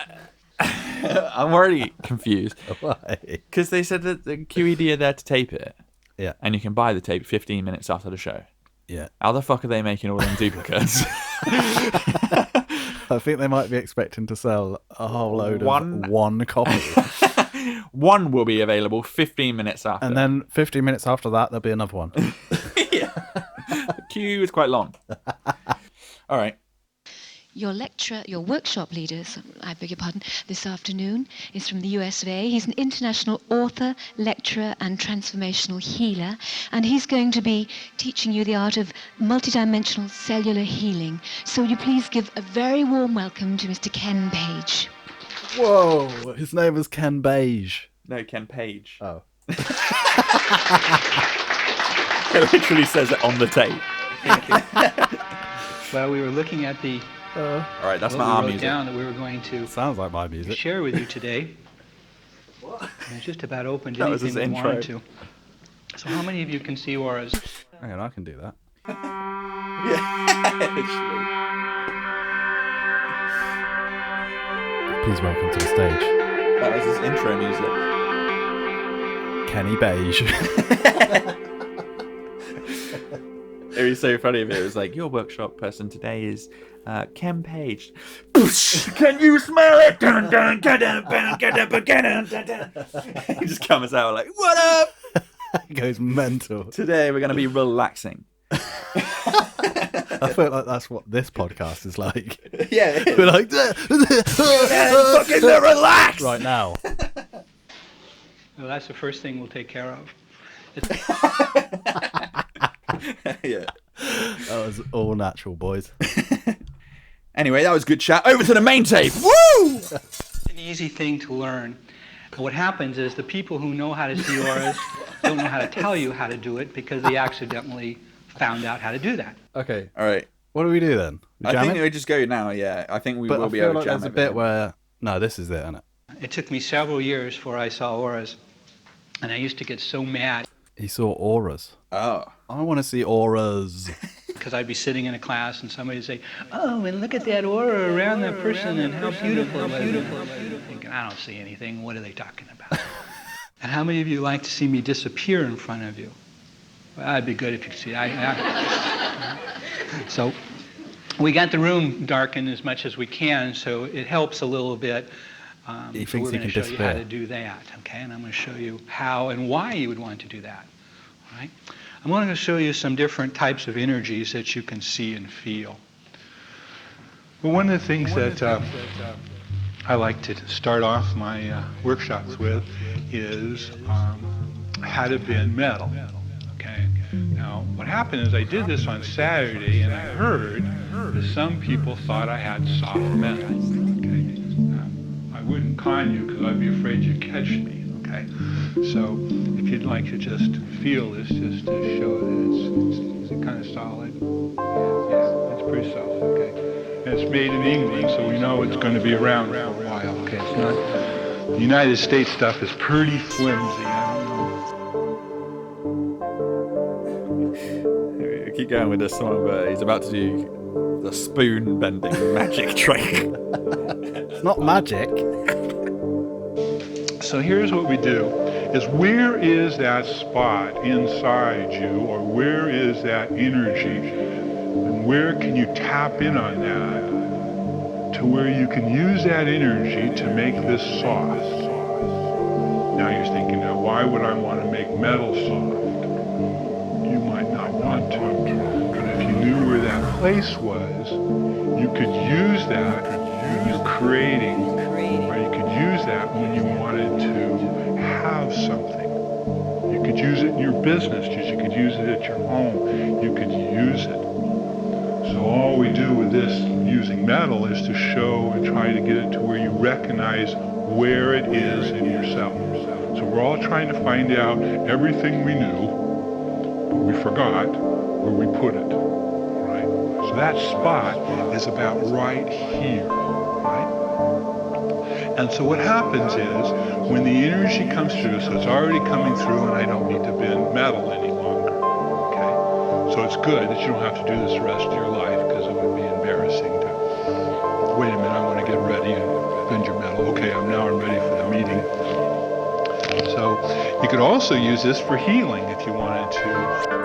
[SPEAKER 1] I'm already confused.
[SPEAKER 2] Why?
[SPEAKER 1] Because they said that the QED are there to tape it.
[SPEAKER 2] Yeah.
[SPEAKER 1] And you can buy the tape 15 minutes after the show.
[SPEAKER 2] Yeah.
[SPEAKER 1] How the fuck are they making all them duplicates?
[SPEAKER 2] I think they might be expecting to sell a whole load of one copy.
[SPEAKER 1] One will be available 15 minutes after.
[SPEAKER 2] And then 15 minutes after that, there'll be another one.
[SPEAKER 1] Yeah. The queue is quite long. All right.
[SPEAKER 9] Your lecturer, your workshop leader, I beg your pardon, this afternoon is from the US of A. He's an international author, lecturer, and transformational healer, and he's going to be teaching you the art of multidimensional cellular healing. So would you please give a very warm welcome to Mr. Ken Page.
[SPEAKER 2] Whoa, his name is Ken Beige.
[SPEAKER 1] No, Ken Page.
[SPEAKER 2] Oh.
[SPEAKER 1] It literally says it on the tape.
[SPEAKER 8] Well, we were looking at the
[SPEAKER 1] All right, that's
[SPEAKER 8] what
[SPEAKER 1] not
[SPEAKER 8] we
[SPEAKER 1] our
[SPEAKER 8] wrote
[SPEAKER 1] music.
[SPEAKER 8] down that we were going to
[SPEAKER 2] Sounds like my music.
[SPEAKER 8] share with you today. And it's just about open to
[SPEAKER 1] That was his
[SPEAKER 8] anything we
[SPEAKER 1] intro.
[SPEAKER 8] wanted to. So how many of you can see auras?
[SPEAKER 2] Hang on, I can do that. Please welcome to the stage,
[SPEAKER 1] That was his intro music.
[SPEAKER 2] Kenny Beige.
[SPEAKER 1] It was so funny if it was like, your workshop person today is Ken Page. Can you smell it? He just comes out like, what up?
[SPEAKER 2] He goes mental.
[SPEAKER 1] Today we're going to be relaxing.
[SPEAKER 2] I feel like that's what this podcast is like.
[SPEAKER 1] Yeah, it is.
[SPEAKER 2] We're like,
[SPEAKER 1] fucking relax
[SPEAKER 2] right now.
[SPEAKER 8] Well, that's the first thing we'll take care of.
[SPEAKER 1] Yeah.
[SPEAKER 2] That was all natural, boys.
[SPEAKER 1] Anyway, that was good chat. Over to the main tape. Woo!
[SPEAKER 8] It's an easy thing to learn. And what happens is the people who know how to see auras don't know how to tell you how to do it because they accidentally found out how to do that.
[SPEAKER 2] Okay,
[SPEAKER 1] All right.
[SPEAKER 2] what do we do then? We
[SPEAKER 1] I
[SPEAKER 2] jam
[SPEAKER 1] think
[SPEAKER 2] it?
[SPEAKER 1] we just go now, yeah. I think we
[SPEAKER 2] But
[SPEAKER 1] will
[SPEAKER 2] I
[SPEAKER 1] be
[SPEAKER 2] feel
[SPEAKER 1] able
[SPEAKER 2] like
[SPEAKER 1] to jam
[SPEAKER 2] there's a
[SPEAKER 1] it,
[SPEAKER 2] bit
[SPEAKER 1] but-
[SPEAKER 2] where... No, this is it, isn't it?
[SPEAKER 8] It took me several years before I saw auras. And I used to get so mad
[SPEAKER 2] He saw auras.
[SPEAKER 1] Oh.
[SPEAKER 2] I want to see auras.
[SPEAKER 8] because I'd be sitting in a class and somebody would say, oh, and look at that aura around that person and how beautiful it is. Thinking, I don't see anything. What are they talking about? And how many of you like to see me disappear in front of you? Well, that'd be good if you could see. So we got the room darkened as much as we can, so it helps a little bit.
[SPEAKER 2] He
[SPEAKER 8] So
[SPEAKER 2] thinks
[SPEAKER 8] we're
[SPEAKER 2] he
[SPEAKER 8] going
[SPEAKER 2] can
[SPEAKER 8] to show you how
[SPEAKER 2] disappear.
[SPEAKER 8] to do that, okay? And I'm going to show you how and why you would want to do that, all right? I'm going to show you some different types of energies that you can see and feel. Well, one of the things that I like to start off my workshops with is how to bend metal, okay? Now, what happened is I did this on Saturday, and I heard that some people thought I had soft metal, okay? I wouldn't con you because I'd be afraid you'd catch me, okay? So if you'd like to just feel this, just to show that it's kind of solid. Yeah, it's pretty soft, okay? And it's made in England, so we know it's going to be around for a while, okay? It's not, the United States stuff is pretty flimsy, I don't know.
[SPEAKER 1] Keep going with this one, but he's about to do the spoon bending magic trick.
[SPEAKER 2] It's not magic.
[SPEAKER 10] So here's what we do, is where is that spot inside you, or where is that energy, and where can you tap in on that to where you can use that energy to make this soft? Now you're thinking, now why would I want to make metal soft? You might not want to, but if you knew where that place was, you could use that when you're creating, or you could use that when you wanted to have something. You could use it in your business, you could use it at your home, you could use it. So all we do with this using metal is to show and try to get it to where you recognize where it is in yourself. So we're all trying to find out everything we knew, but we forgot where we put it, right? So that spot is about right here, right? And so what happens is, when the energy comes through, so it's already coming through and I don't need to bend metal any longer, okay? So it's good that you don't have to do this the rest of your life, because it would be embarrassing to, wait a minute, I want to get ready and bend your metal. Okay, I'm ready for the meeting. So you could also use this for healing if you wanted to.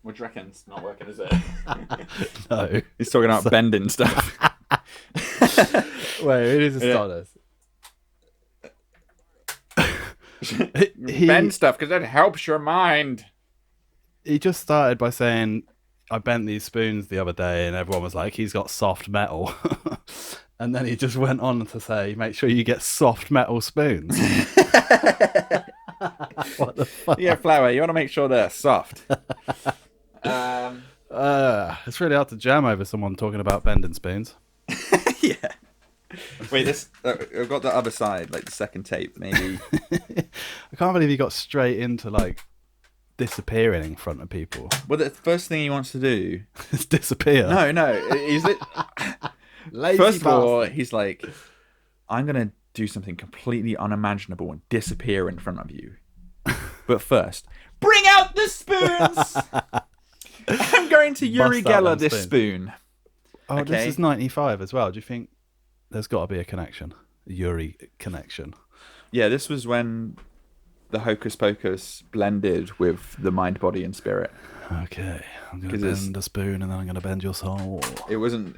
[SPEAKER 1] What do you reckon? It's not working, is it?
[SPEAKER 2] No.
[SPEAKER 1] He's talking about bending stuff.
[SPEAKER 2] Wait, who needs to start this?
[SPEAKER 1] Bend stuff, because that helps your mind.
[SPEAKER 2] He just started by saying, I bent these spoons the other day, and everyone was like, he's got soft metal. And then he just went on to say, make sure you get soft metal spoons. What the fuck?
[SPEAKER 1] Yeah, Flower, you want to make sure they're soft.
[SPEAKER 2] It's really hard to jam over someone talking about bending spoons.
[SPEAKER 1] Yeah. Wait, this I've got the other side, like the second tape, maybe.
[SPEAKER 2] I can't believe he got straight into like disappearing in front of people.
[SPEAKER 1] Well, the first thing he wants to do
[SPEAKER 2] is disappear.
[SPEAKER 1] No, he's first of all, he's like, I'm gonna do something completely unimaginable and disappear in front of you. But first, bring out the spoons. I'm going to Uri Geller this spoon.
[SPEAKER 2] Oh, okay. This is 95 as well. Do you think there's got to be a connection? A Uri connection?
[SPEAKER 1] Yeah, this was when the Hocus Pocus blended with the Mind, Body and Spirit.
[SPEAKER 2] Okay, I'm going to bend a spoon and then I'm going to bend your soul.
[SPEAKER 1] It wasn't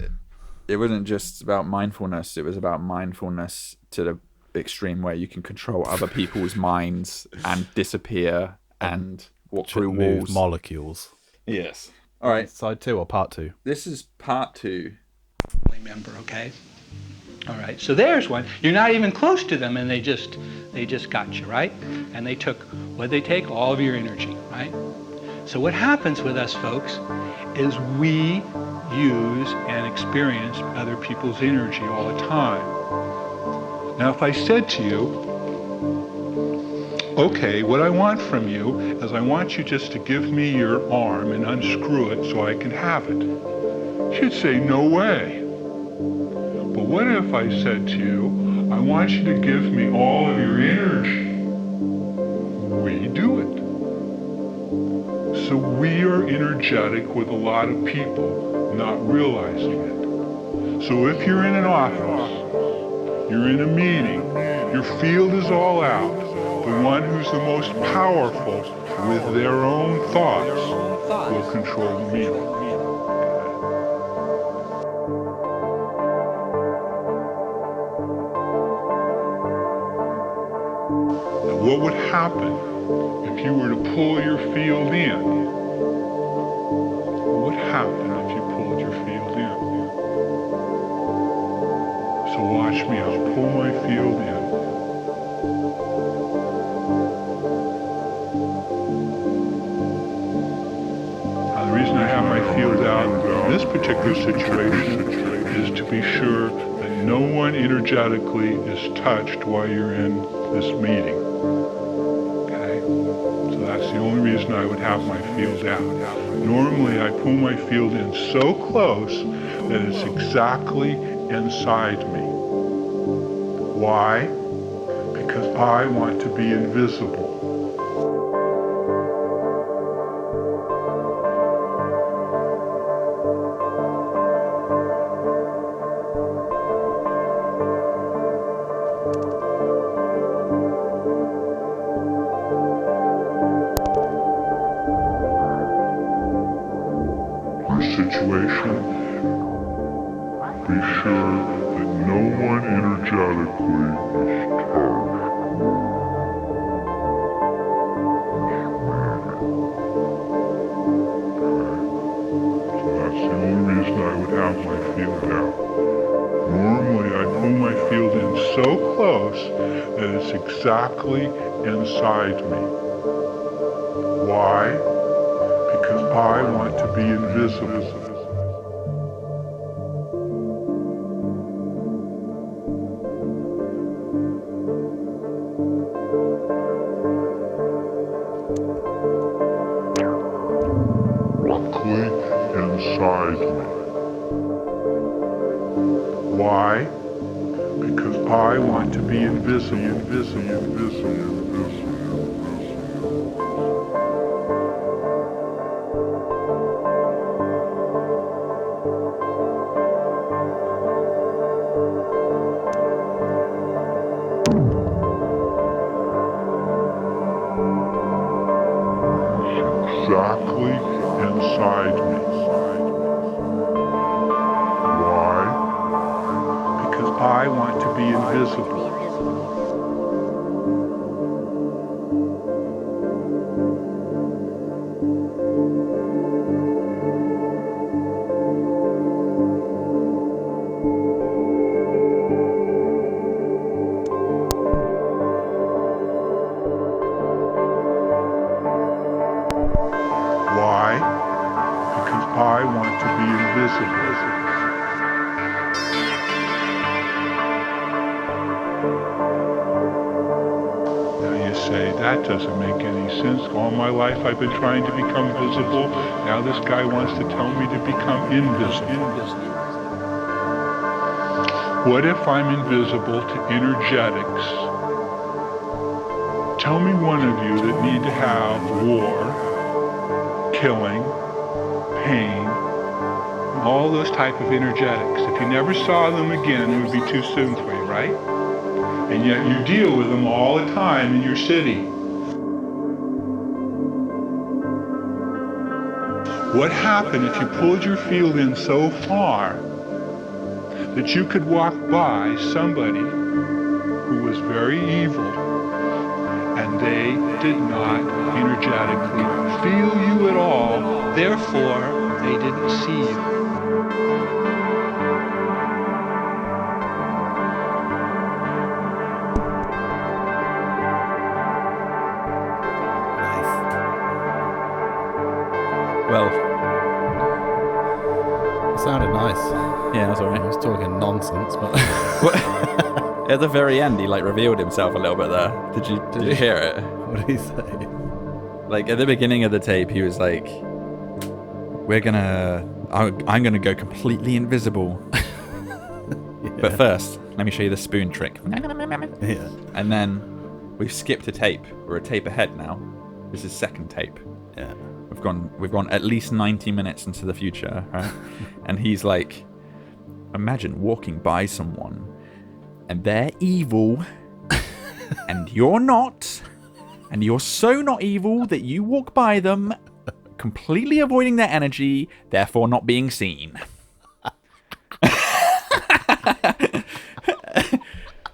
[SPEAKER 1] just about mindfulness. It was about mindfulness to the extreme where you can control other people's minds and disappear and walk through walls.
[SPEAKER 2] Molecules.
[SPEAKER 1] Yes. All right.
[SPEAKER 2] Side 2 or part 2?
[SPEAKER 1] This is part 2.
[SPEAKER 8] Member, okay? All right. So there's one. You're not even close to them, and they just got you, right? And they took they take all of your energy, right? So what happens with us folks is we use and experience other people's energy all the time. Now, if I said to you, okay, what I want from you is I want you just to give me your arm and unscrew it so I can have it. You'd say, no way. But what if I said to you, I want you to give me all of your energy? We do it. So we are energetic with a lot of people, not realizing it. So if you're in an office, you're in a meeting, your field is all out, the one who's the most powerful with their own thoughts will control the meeting. Now what would happen if you were to pull your field in? What would happen if you pulled your field in? So watch me, I'll pull my field in. Now the reason I have my field out in this particular situation is to be sure that no one energetically is touched while you're in this meeting. Okay? So that's the only reason I would have my field out. Normally I pull my field in so close that it's exactly inside me. Why? Because I want to be invisible. Situation, be sure that no one energetically is touched. So that's the only reason I would have my field out. Normally I pull my field in so close that it's exactly inside me. Why? Because I want to be invisible.
[SPEAKER 10] inside me. Why? Because I want to be invisible. Exactly inside me. Why? Because I want to be invisible. Why? Because I want to be invisible. Now you say, that doesn't make any sense. All my life I've been trying to become visible. Now this guy wants to tell me to become invisible. What if I'm invisible to energetics? Tell me one of you that need to have war, killing, pain, all those type of energetics. If you never saw them again, it would be too soon for you, right? And yet you deal with them all the time in your city. What happened if you pulled your field in so far that you could walk by somebody who was very evil and they did not energetically feel you at all, therefore they didn't see you.
[SPEAKER 2] Well, it sounded nice.
[SPEAKER 1] Yeah, that's all right.
[SPEAKER 2] I was talking nonsense, but
[SPEAKER 1] At the very end, he like revealed himself a little bit there. Did you hear it?
[SPEAKER 2] what did he say?
[SPEAKER 1] Like at the beginning of the tape, he was like, I'm gonna go completely invisible. But first, let me show you the spoon trick.
[SPEAKER 2] Yeah.
[SPEAKER 1] And then we've skipped a tape. We're a tape ahead now. This is second tape.
[SPEAKER 2] Yeah.
[SPEAKER 1] We've gone at least 90 minutes into the future, right? And he's like, imagine walking by someone and they're evil and you're not, and you're so not evil that you walk by them completely avoiding their energy, therefore not being seen.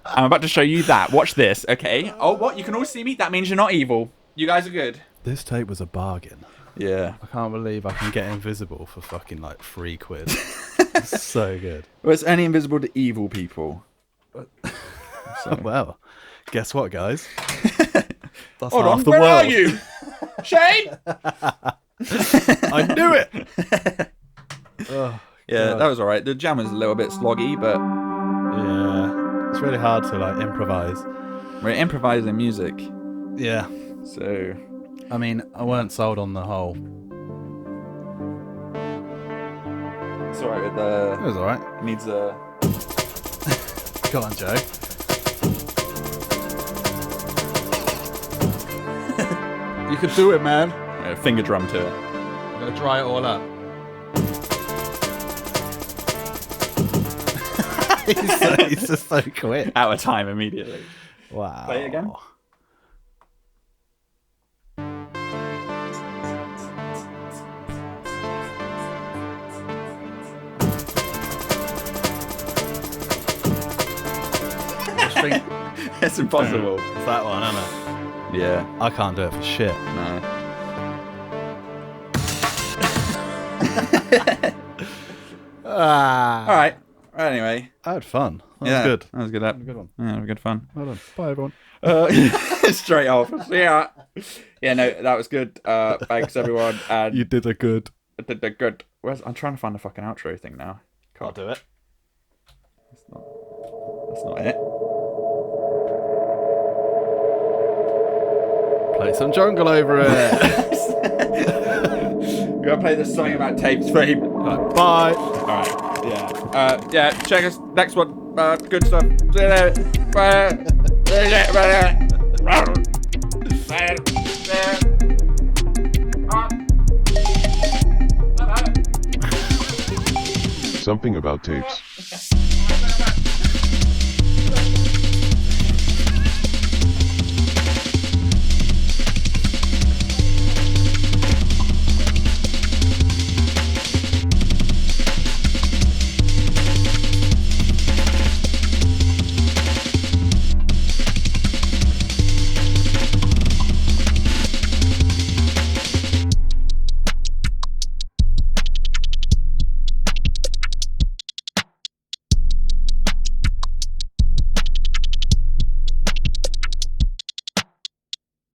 [SPEAKER 1] I'm about to show you that. Watch this, okay? Oh, what? You can all see me? That means you're not evil. You guys are good.
[SPEAKER 2] This tape was a bargain.
[SPEAKER 1] Yeah.
[SPEAKER 2] I can't believe I can get invisible for fucking like £3. It's so good.
[SPEAKER 1] Well, it's only invisible to evil people.
[SPEAKER 2] So. Well, guess what, guys? That's
[SPEAKER 1] Hold
[SPEAKER 2] half
[SPEAKER 1] on,
[SPEAKER 2] the
[SPEAKER 1] where
[SPEAKER 2] world.
[SPEAKER 1] are you? Shane?
[SPEAKER 2] I knew it! Oh,
[SPEAKER 1] Yeah,
[SPEAKER 2] God.
[SPEAKER 1] that was alright. The jam was a little bit sloggy, but
[SPEAKER 2] Yeah. It's really hard to like improvise.
[SPEAKER 1] we're improvising music.
[SPEAKER 2] Yeah.
[SPEAKER 1] So,
[SPEAKER 2] I mean, I weren't sold on the whole.
[SPEAKER 1] it's alright with the...
[SPEAKER 2] It was alright.
[SPEAKER 1] Needs a...
[SPEAKER 2] Go on, Joe. You can do it, man.
[SPEAKER 1] finger drum to it.
[SPEAKER 2] I'm gonna dry it all up. he's just so quick.
[SPEAKER 1] Out of time immediately.
[SPEAKER 2] Wow.
[SPEAKER 1] Play it again. It's impossible.
[SPEAKER 2] It's that one, isn't it?
[SPEAKER 1] Yeah.
[SPEAKER 2] I can't do it for shit.
[SPEAKER 1] No. Alright. Anyway.
[SPEAKER 2] I had fun. That
[SPEAKER 1] Yeah,
[SPEAKER 2] was good.
[SPEAKER 1] That was good.
[SPEAKER 2] That was a good one.
[SPEAKER 1] Yeah, that was good fun.
[SPEAKER 2] Well done. Bye, everyone.
[SPEAKER 1] Straight off. Yeah. Yeah, no, that was good. Thanks, everyone. And
[SPEAKER 2] You did a good.
[SPEAKER 1] did the good. I'm trying to find the fucking outro thing now.
[SPEAKER 2] I'll do it.
[SPEAKER 1] That's not it.
[SPEAKER 2] Play some jungle over it.
[SPEAKER 1] We're gonna play this song about tapes theme.
[SPEAKER 2] Bye.
[SPEAKER 1] All right. Yeah. Check us next one. Good stuff. See you later. Bye.
[SPEAKER 3] Something about tapes.